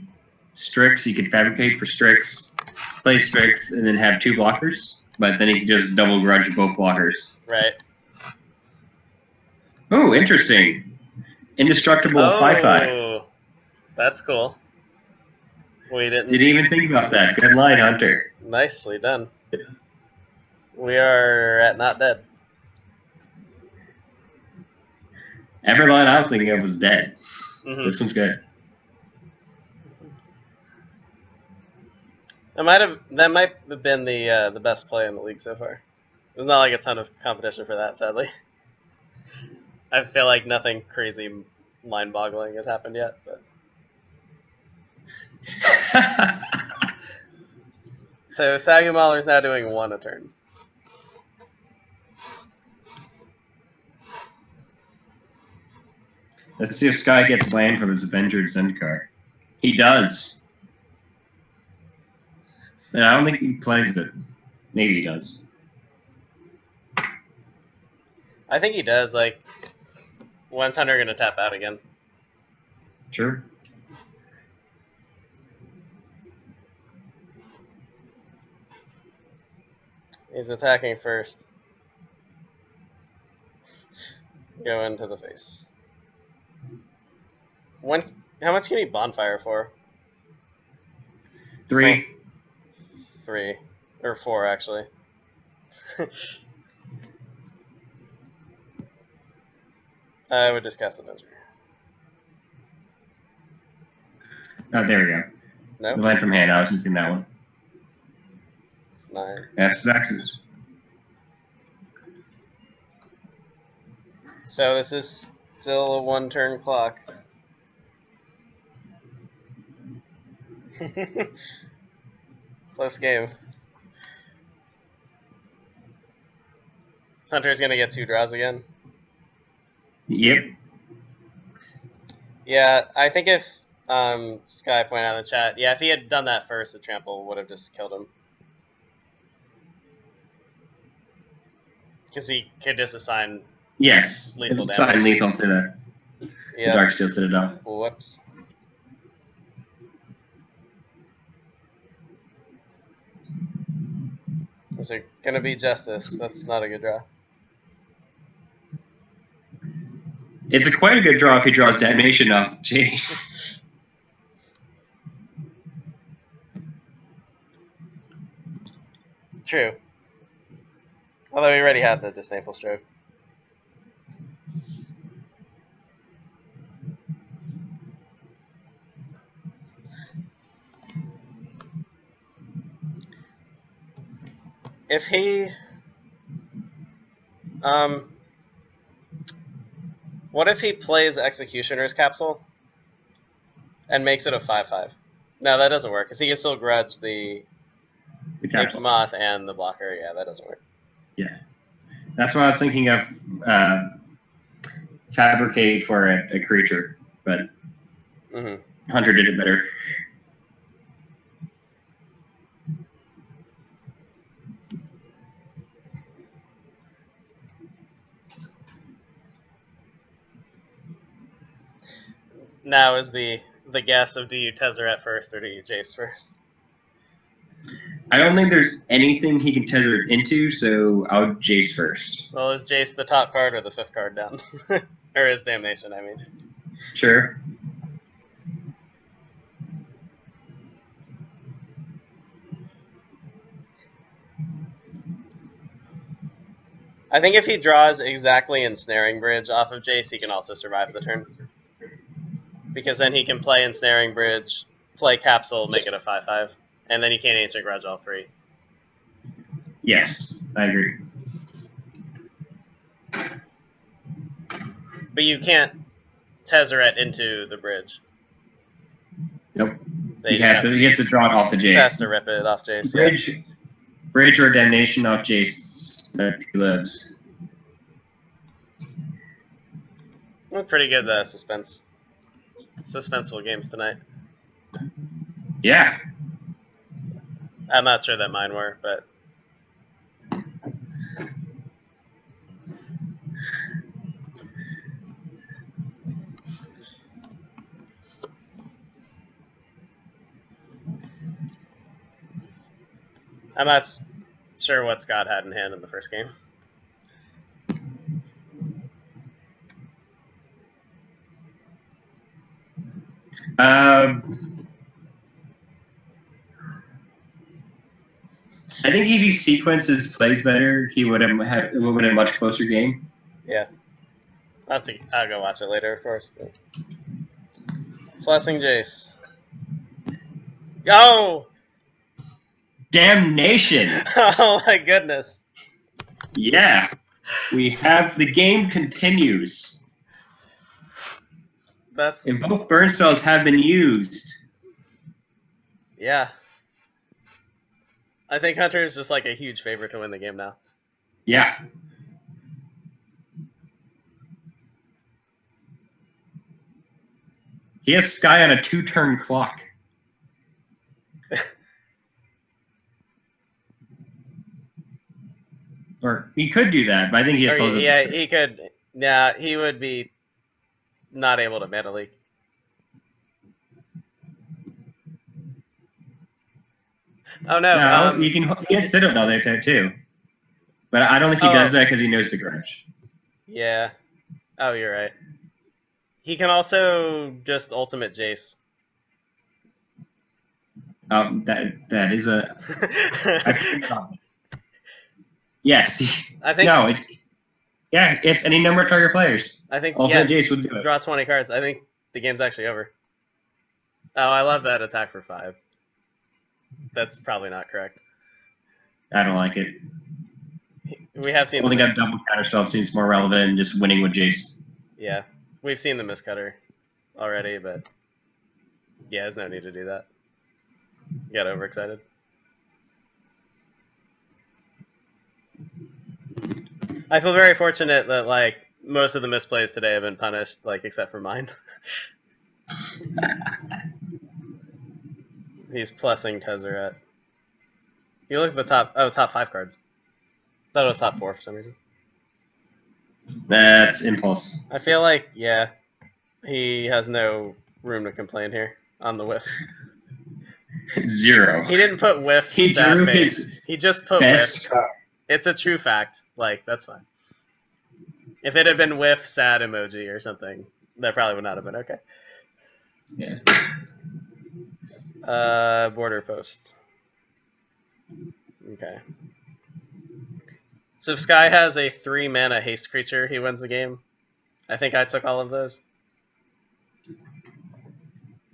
Strix, he could fabricate for Strix, play Strix, and then have 2 blockers. But then he could just double grudge both blockers. Right. Oh, interesting. Indestructible 5/5. Oh, that's cool. We didn't. Didn't even think about that. Good line, Hunter. Nicely done. We are at not dead. Every line I was thinking of was dead. Mm-hmm. This one's good. That might have been the best play in the league so far. There's not like a ton of competition for that, sadly. I feel like nothing crazy mind-boggling has happened yet, but so Sagumaler's now doing 1 a turn. Let's see if Skye gets land from his Avenger Zendikar. He does. And I don't think he plays it. Maybe he does. I think he does. Like, when's Hunter gonna tap out again? Sure. He's attacking first. Go into the face. How much can he bonfire for? 3. 3 or 4 actually. I would just cast Avenger. Oh, there we go. No. The line from hand. I was missing that one. 9. That's Axis. So this is still a 1-turn clock. Close game. Hunter's gonna get 2 draws again. Yep. Yeah, I think if Skye pointed out in the chat, yeah, if he had done that first, the trample would have just killed him. Because he could just assign Yes. Lethal damage. Assign lethal to the Yeah. Darksteel Citadel. Whoops. Is there gonna be justice? That's not a good draw. It's quite a good draw if he draws Damnation off Jace. True. Although we already have the Disdainful Stroke. If he... What if he plays Executioner's Capsule and makes it a 5/5? No, that doesn't work, because he can still grudge the Moth and the blocker. Yeah, that doesn't work. Yeah. That's what I was thinking of Fabricate for a creature, but Hunter did it better. Now is the guess of, do you Tezzeret first or do you Jace first? I don't think there's anything he can Tezzeret into, so I'll Jace first. Well, is Jace the top card or the 5th card down? Or is Damnation, I mean. Sure. I think if he draws exactly Ensnaring Bridge off of Jace, he can also survive the turn. Because then he can play Ensnaring Bridge, play Capsule, make it a 5/5, and then you can't Ancient Grudge all 3. Yes, I agree. But you can't Tezzeret into the bridge. Nope. He has to draw it off the Jace. He has to rip it off Jace. Bridge or Damnation off Jace that he lives. Well, pretty good suspenseful games tonight. Yeah. I'm not sure that mine were, but I'm not sure what Scott had in hand in the first game. I think if he sequences plays better, he would have a much closer game. Yeah. I'll go watch it later, of course. But... Blessing Jace. Go! Damnation! Oh my goodness. Yeah. The game continues. And both burn spells have been used. Yeah. I think Hunter is just like a huge favorite to win the game now. Yeah. He has Skye on a 2-turn clock. Or he could do that, but I think he has souls. Yeah, he could. Yeah, he would be not able to mana leak. Oh no! No, he has Citadel there too, but I don't think he does that because he knows the grudge. Yeah. Oh, you're right. He can also just ultimate Jace. That is a. Yes. I think. No, it's any number of target players. I think ultimate Jace would do it. Draw 20 cards. I think the game's actually over. Oh, I love that attack for 5. That's probably not correct. I don't like it. We have seen. I think got double counterspell seems more relevant than just winning with Jace. Yeah, we've seen the miscutter already, but yeah, there's no need to do that. Got overexcited. I feel very fortunate that like most of the misplays today have been punished, like except for mine. He's plussing Tezzeret. You look at the top 5 cards. Thought it was top 4 for some reason. That's impulse. I feel like, yeah, he has no room to complain here on the whiff. 0. He didn't put whiff, He sad drew face. his He just put best whiff. card. It's a true fact. Like, that's fine. If it had been whiff, sad emoji or something, that probably would not have been okay. Yeah. Border posts. Okay. So if Skye has a 3-mana haste creature, he wins the game. I think I took all of those.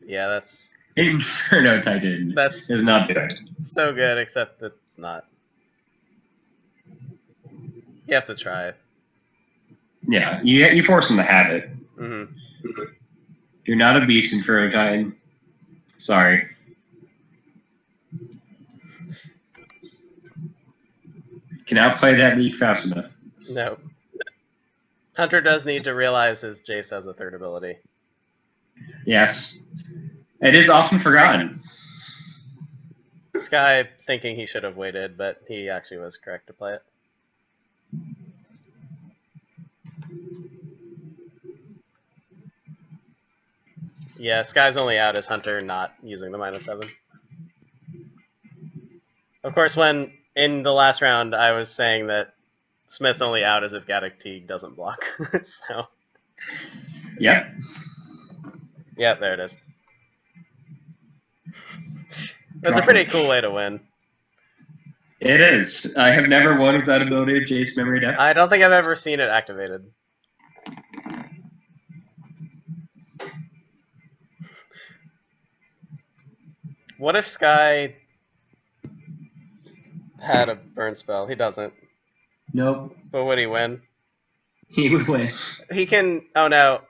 Yeah, that's Inferno Titan is not good. so good, except that it's not. You have to try it. Yeah, you force him to have it. Mm-hmm. You're not a beast, Inferno Titan. Sorry. Can outplay that leak fast enough. No. Hunter does need to realize his Jace has a third ability. Yes. It is often forgotten. Skye thinking he should have waited, but he actually was correct to play it. Yeah, Skye's only out as Hunter not using the -7. Of course, when in the last round I was saying that Smith's only out as if Gaddock Teague doesn't block. So. Yep. Yep, there it is. That's a pretty cool way to win. It is. I have never won with that ability of Jace Memory Death. I don't think I've ever seen it activated. What if Skye had a burn spell? He doesn't. Nope. But would he win? He would win. He can... Oh no.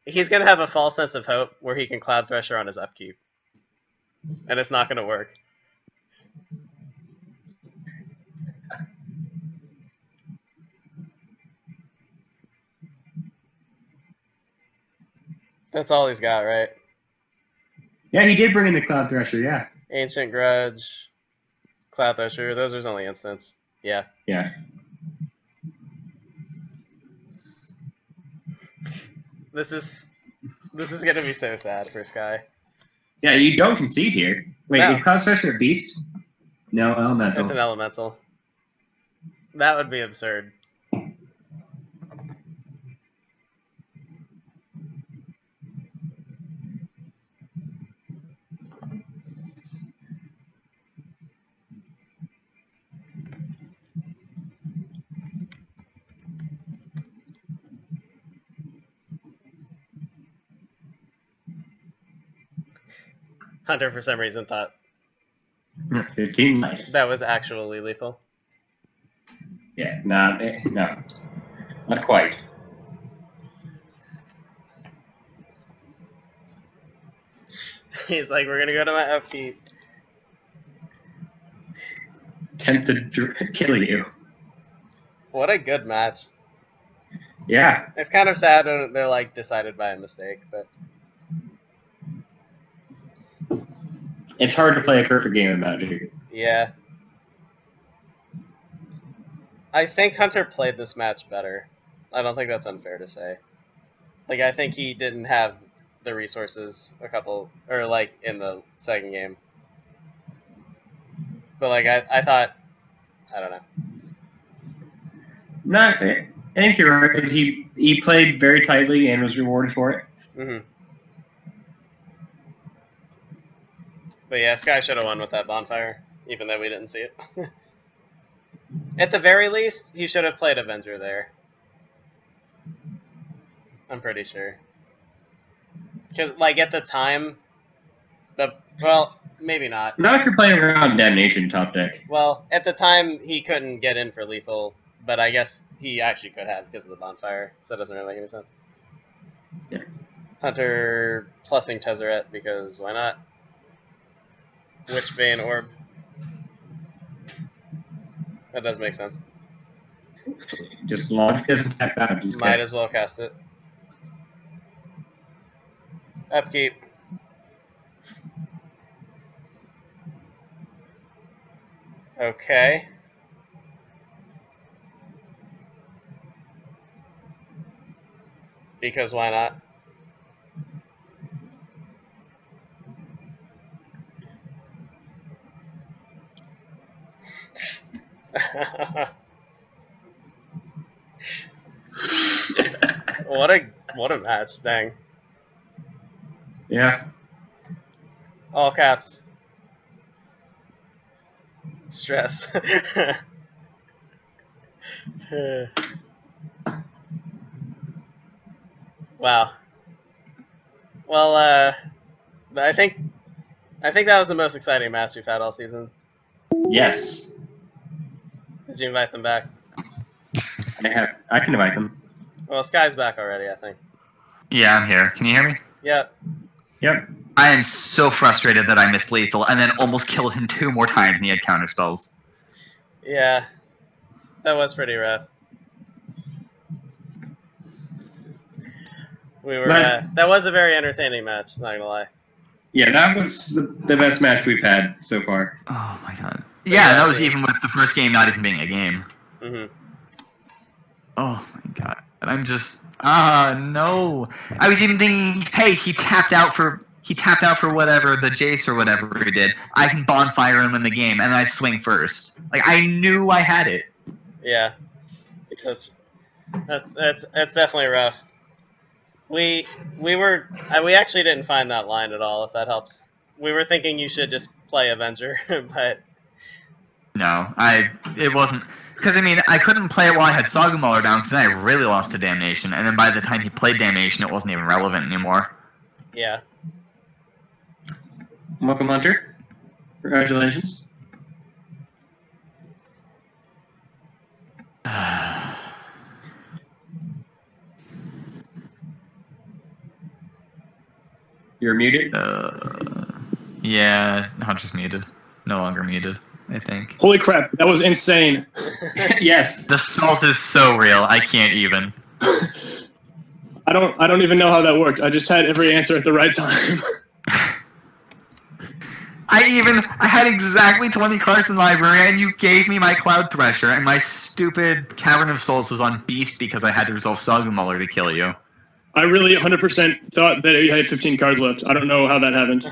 He's going to have a false sense of hope where he can Cloud Thresher on his upkeep. And it's not going to work. That's all he's got, right? Yeah, he did bring in the Cloud Thresher, yeah. Ancient Grudge, Cloud Thresher, those are his only instants. Yeah. Yeah. This is going to be so sad for Skye. Yeah, you don't concede here. Wait, No. is Cloud Thresher a beast? No, elemental. It's an elemental. That would be absurd. Hunter, for some reason, thought 15, nice. that was actually lethal. Yeah, no, not quite. He's like, we're going to go to my upkeep. Tempted to kill you. What a good match. Yeah. It's kind of sad when they're like decided by a mistake, but It's hard to play a perfect game of Magic. yeah. I think Hunter played this match better. I don't think that's unfair to say. Like, I think he didn't have the resources in the second game. But, like, I thought, I don't know. No, I think you're right. He played very tightly and was rewarded for it. Mm-hmm. But yeah, Skye should have won with that bonfire, even though we didn't see it. At the very least, he should have played Avenger there. I'm pretty sure. Because, like, at the time, well, maybe not. Not if you're playing around Damnation top deck. Well, at the time, he couldn't get in for lethal, but I guess he actually could have because of the bonfire, so it doesn't really make any sense. Yeah. Hunter plussing Tezzeret, because why not? Witchbane Orb. That does make sense. Just long as it doesn't tap out. Just Might as well cast it. Upkeep. Okay. Because why not? What a match, dang. Yeah. All caps. Stress. Wow. Well, I think that was the most exciting match we've had all season. Yes. Did you invite them back? I can invite them. Well, Skye's back already, I think. Yeah, I'm here. Can you hear me? Yep. Yep. I am so frustrated that I missed lethal and then almost killed him 2 more times and he had counter spells. Yeah. That was pretty rough. We were. That was a very entertaining match. Not gonna lie. Yeah, that was the best match we've had so far. Oh my god. Yeah, that was even with the first game not even being a game. Mhm. Oh my god. And I'm just no. I was even thinking, hey, he tapped out for whatever, the Jace or whatever he did. I can bonfire him in the game and I swing first. Like I knew I had it. Yeah. That's definitely rough. We actually didn't find that line at all, if that helps. We were thinking you should just play Avenger, but No, it wasn't. Because, I mean, I couldn't play it while I had Sagumalar down because I really lost to Damnation. And then by the time he played Damnation, it wasn't even relevant anymore. yeah. Welcome, Hunter. Congratulations. You're muted? Yeah, Hunter's muted. No longer muted, I think. Holy crap, that was insane. Yes. The salt is so real, I can't even. I don't even know how that worked. I just had every answer at the right time. I had exactly 20 cards in the library, and you gave me my Cloud Thresher, and my stupid Cavern of Souls was on Beast because I had to resolve Sagumalar to kill you. I really 100% thought that you had 15 cards left. I don't know how that happened.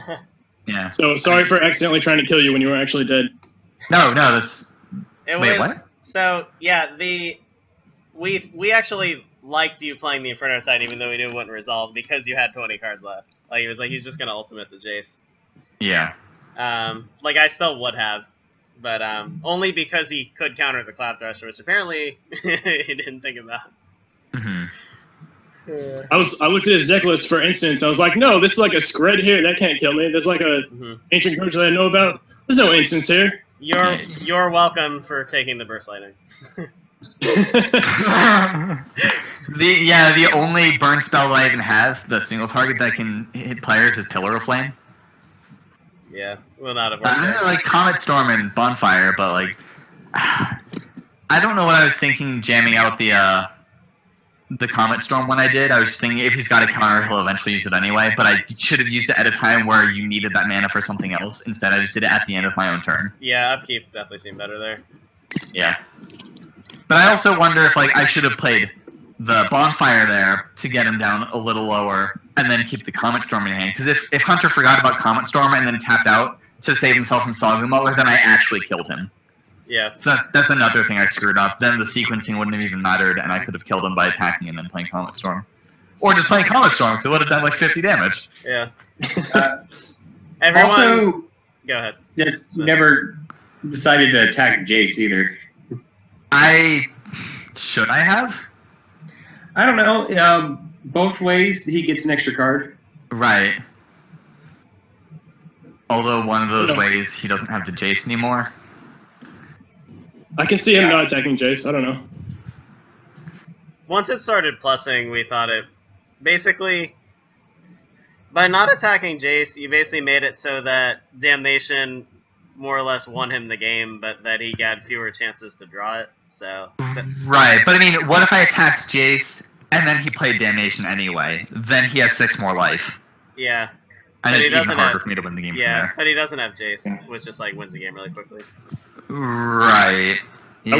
Yeah. So sorry for accidentally trying to kill you when you were actually dead. No, that's... Wait, what? So, yeah, we actually liked you playing the Inferno Titan even though we knew it wouldn't resolve because you had 20 cards left. Like, he was like, he's just going to ultimate the Jace. Yeah. Like, I still would have, but only because he could counter the Cloud Thresher, which apparently he didn't think about. Mm-hmm. I looked at his deck list, for instance. I was like, no, this is like a Skred here. That can't kill me. There's like a ancient courage that I know about. There's no instance here. You're welcome for taking the Burst Lightning. The only burn spell that I even have, the single target that can hit players, is Pillar of Flame. Yeah, will not have worked. I know, like Comet Storm and Bonfire, but like, I don't know what I was thinking jamming out the Comet Storm when I did. I was thinking if he's got a counter, he'll eventually use it anyway, but I should have used it at a time where you needed that mana for something else. Instead, I just did it at the end of my own turn. Yeah, upkeep definitely seemed better there. Yeah. But I also wonder if like I should have played the Bonfire there to get him down a little lower, and then keep the Comet Storm in hand. Because if Hunter forgot about Comet Storm and then tapped out to save himself from Sagumalar, then I actually killed him. Yeah. So that's another thing I screwed up. Then the sequencing wouldn't have even mattered, and I could have killed him by attacking and then playing Comet Storm. Or just playing Comet Storm, because it would have done like 50 damage. Yeah. Everyone... Also, go ahead. Just never decided to attack Jace either. Should I have? I don't know. Both ways, he gets an extra card. Right. Although one of those ways, he doesn't have the Jace anymore. I can see him not attacking Jace. I don't know. Once it started plussing, we thought it... Basically, by not attacking Jace, you basically made it so that Damnation more or less won him the game, but that he got fewer chances to draw it, so... Right, but I mean, what if I attacked Jace, and then he played Damnation anyway? Then he has 6 more life. Yeah. And it's even harder for me to win the game from there. But he doesn't have Jace, which just like wins the game really quickly. Right. Yeah.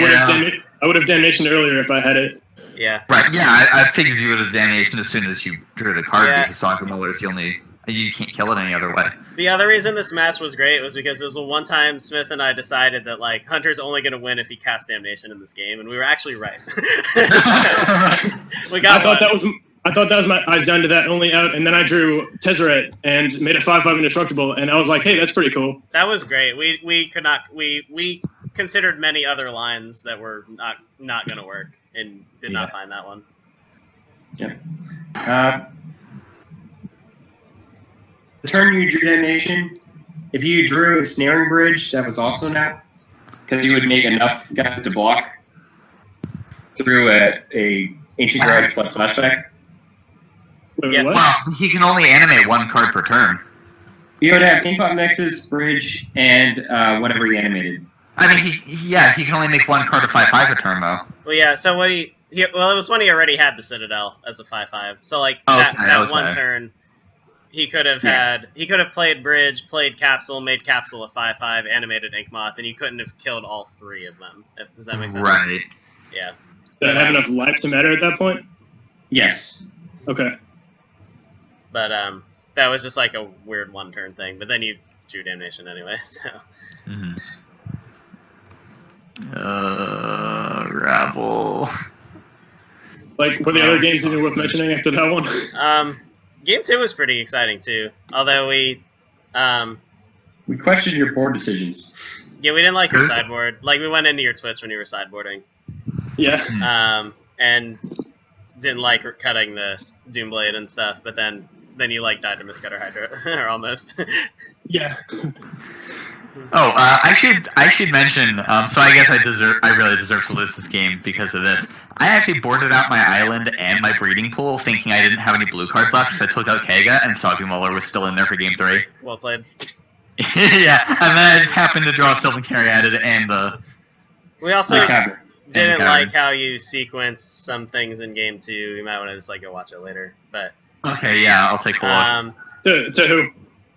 I would have Damnationed earlier if I had it. Yeah. Right, yeah, I figured you would have damnation as soon as you drew the card Yeah. because Sogamo is the only... You can't kill it any other way. The other reason this match was great was because it was the one time Smith and I decided that like Hunter's only going to win if he casts damnation in this game, and we were actually right. We got I thought that was my eyes down to that only out, and then I drew Tezzeret and made it 5/5 indestructible, and I was like, hey, that's pretty cool. That was great. We considered many other lines that were not going to work and did not find that one. Yeah. The turn you drew damnation, if you drew a snaring bridge, that was also not, because you would make enough guys to block through a ancient garage plus flashback. Wait, Yeah. what? Well, he can only animate one card per turn. You would have Inkpot Nexus, Bridge, and whatever he animated. I mean, he can only make one card a 5/5 a turn, though. Well, yeah. So what it was when he already had the Citadel as a 5/5. So like that one turn, he could have played Bridge, played Capsule, made Capsule a 5/5, animated Inkmoth, and you couldn't have killed all three of them. Does that make sense? Right. Yeah. Did I have enough life to matter at that point? Yes. Okay. But that was just like a weird one turn thing. But then you drew damnation anyway. So. Mm-hmm. Ravel. Like, were the other games even worth mentioning after that one? Game 2 was pretty exciting too. Although we questioned your board decisions. Yeah, we didn't like your sideboard. Like we went into your Twitch when you were sideboarding. Yeah. And didn't like cutting the Doomblade and stuff, but then you like died to Miscutter Hydra or almost. Yeah. Oh, I should mention. So I guess I really deserve to lose this game because of this. I actually boarded out my island and my breeding pool, thinking I didn't have any blue cards left, so I took out Kega, and Soggy Muller was still in there for game 3. Well played. Yeah, and then I just happened to draw Sylvan Caryatid and the. We also didn't Cavern. like how you sequenced some things in game 2. You might want to just like go watch it later. But Okay, yeah, I'll take a look. To who?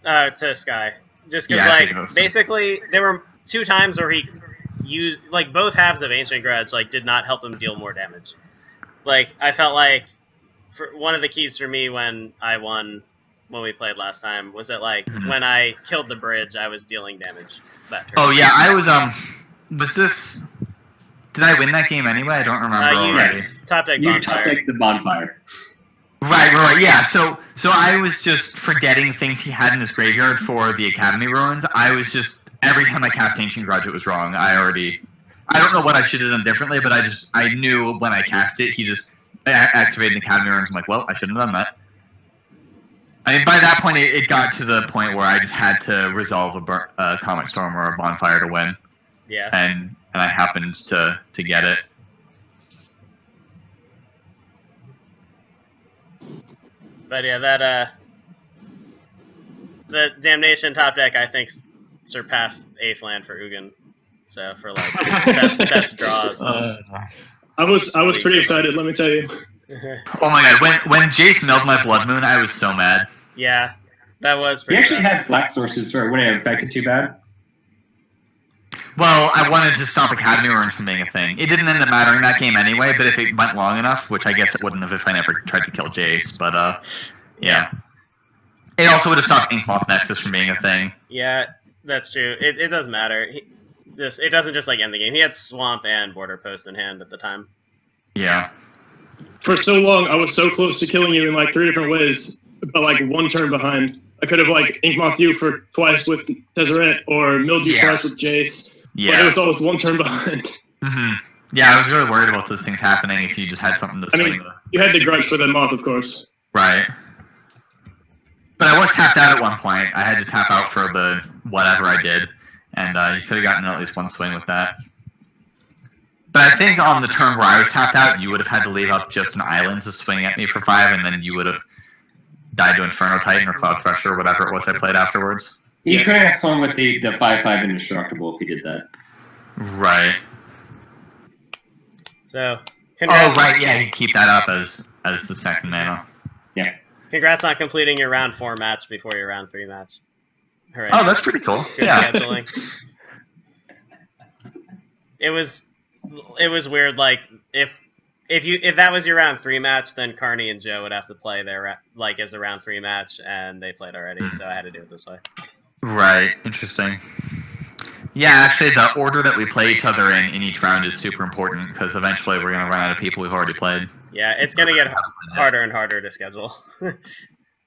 To Skye. Just because, Yeah, I like, think it was- basically, there were 2 times where he used, like, both halves of Ancient Grudge, like, did not help him deal more damage. Like, I felt like, for one of the keys for me when I won, when we played last time, was that, like, when I killed the bridge, I was dealing damage that turn. Oh yeah, I was was this? Did I win that game anyway? I don't remember already. Top deck You bonfire. top deck the bonfire. Right, yeah. So I was just forgetting things he had in his graveyard for the Academy Ruins. I was just every time I cast Ancient Grudge, it was wrong. I don't know what I should have done differently, but I knew when I cast it, he just activated the Academy Ruins. I'm like, well, I shouldn't have done that. I mean, by that point, it got to the point where I just had to resolve a Comet Storm or a Bonfire to win. Yeah. And I happened to get it. But yeah, that the Damnation top deck I think surpassed 8th land for Ugin. So for like best draws. I was pretty excited, let me tell you. Oh my god, when Jace milled my Blood Moon, I was so mad. Yeah, that was We pretty actually bad. had black sources for it wouldn't have affected too bad. Well, I wanted to stop Academy Ruins from being a thing. It didn't end up mattering that game anyway, but if it went long enough, which I guess it wouldn't have if I never tried to kill Jace, but yeah. It also would have stopped Inkmoth Nexus from being a thing. Yeah, that's true. It doesn't matter. It doesn't just like end the game. He had Swamp and Border Post in hand at the time. Yeah. For so long, I was so close to killing you in like 3 different ways, but like 1 turn behind. I could have like Inkmoth you for twice with Tezzeret or milled you twice with Jace. Yeah. But it was always 1 turn behind. Yeah, I was really worried about those things happening if you just had something to swing. I mean, you had the grudge for the Moth, of course. Right. But I was tapped out at one point. I had to tap out for the whatever I did, and you could have gotten at least 1 swing with that. But I think on the turn where I was tapped out, you would have had to leave up just an island to swing at me for 5, and then you would have died to Inferno Titan or Cloud Thresher or whatever it was I played afterwards. You couldn't have swung with the 5/5 indestructible if he did that. Right. So, congrats. Oh, right, yeah, you keep that up as the second mana. Yeah. Congrats on completing your round 4 match before your round 3 match. Hooray. Oh, that's pretty cool. Good Yeah. scheduling. It was weird, like, if if that was your round 3 match, then Carney and Joe would have to play their as a round 3 match, and they played already, so I had to do it this way. Right. Interesting. Yeah, actually, the order that we play each other in each round is super important because eventually we're gonna run out of people we've already played. Yeah, it's gonna get harder and harder to schedule.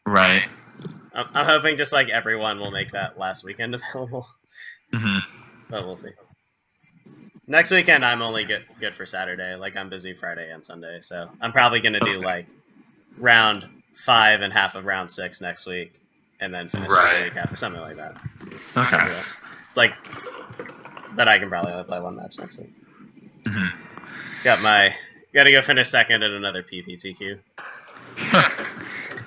Right. I'm hoping just like everyone will make that last weekend available. Mm-hmm. But we'll see. Next weekend, I'm only good for Saturday. Like, I'm busy Friday and Sunday, so I'm probably going to do, like, round 5 and half of round 6 next week, and then finish the week after, something like that. Okay. Like, but I can probably only play 1 match next week. Mm-hmm. Got to go finish second at another PPTQ.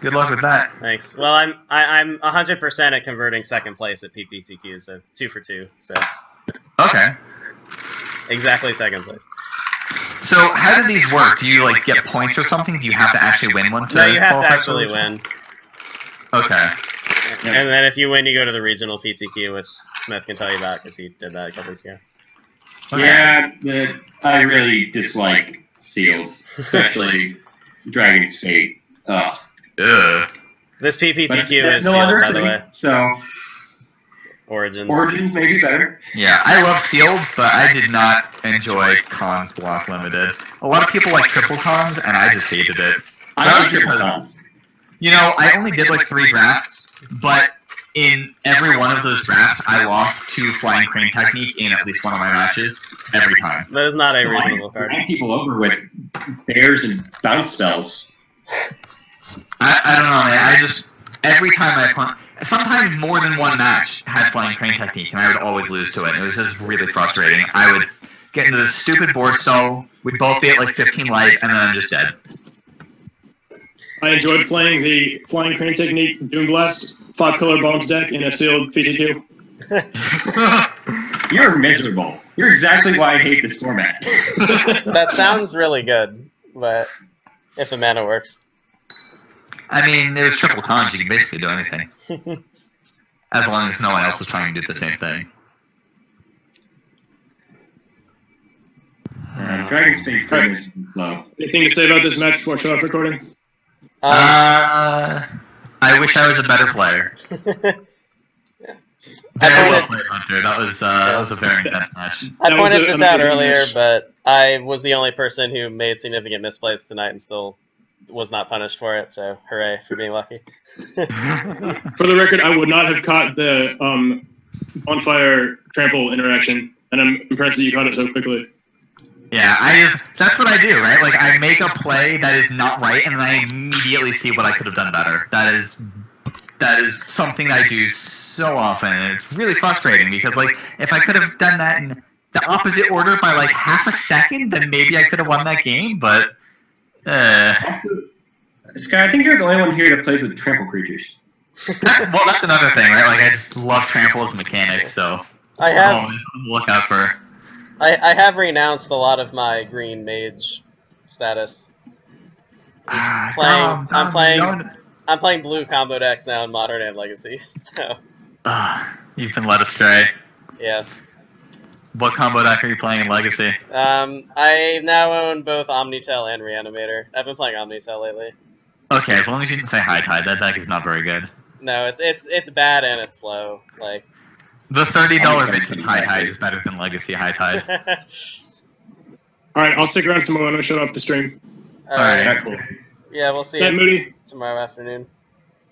Good luck with that. Thanks. Well, I'm 100% at converting second place at PPTQ, so 2 for 2, so... Okay. Exactly second place. So how do these work? Do you like get points or something? Do you have to actually win one to No, you have to qualify actually for win. Okay. And then if you win, you go to the regional PTQ, which Smith can tell you about because he did that a couple weeks ago. Okay. Yeah, I really dislike sealed, especially Dragon's Fate. Ugh. Ugh. This PPTQ is no sealed, by the way. So Origins may be better. Yeah, I love sealed, but I did not enjoy cons block limited. A lot of people like triple cons, and I just hated it. I like triple cons. You know, I only did like 3 drafts, but in every one of those drafts, I lost to Flying Crane Technique in at least one of my matches every time. That is not a reasonable card. People over with bears and bounce spells. I don't know, man. I just every time sometimes more than one match had Flying Crane Technique, and I would always lose to it. It was just really frustrating. I would get into this stupid board stall. We'd both be at like 15 life, and then I'm just dead. I enjoyed playing the Flying Crane Technique Doom Blast 5-color bombs deck in a sealed PTQ. You're miserable. You're exactly why I hate this format. That sounds really good, but if the mana works. I mean, there's triple cons. You can basically do anything. As long as no one else is trying to do the same thing. Dragon's Fate is low. Anything to say about this match before shut off recording? I wish I was a better player. Very well played, Hunter. That was a very intense match. I pointed this out earlier, but I was the only person who made significant misplays tonight and still was not punished for it, so hooray for being lucky. For the record, I would not have caught the bonfire trample interaction, and I'm impressed that you caught it so quickly. Yeah, that's what I do, right? Like, I make a play that is not right, and then I immediately see what I could have done better. That is something I do so often, and it's really frustrating, because, like, if I could have done that in the opposite order by, like, half a second, then maybe I could have won that game, but... Also, Skye, I think you're the only one here that plays with trample creatures. Well, that's another thing, right? Like, I just love trample as a mechanic, so... I have... always look out for... I have renounced a lot of my green mage status. I'm playing blue combo decks now in Modern and Legacy, so... You've been led astray. Yeah. What combo deck are you playing in Legacy? I now own both Omnitel and Reanimator. I've been playing Omnitel lately. Okay, as long as you didn't say High Tide, that deck is not very good. No, it's bad and it's slow. Like the $30 vintage High Tide is better than Legacy High Tide. All right, I'll stick around tomorrow and I'll shut off the stream. All right. Cool. Yeah, we'll see Night, you Moody. tomorrow afternoon.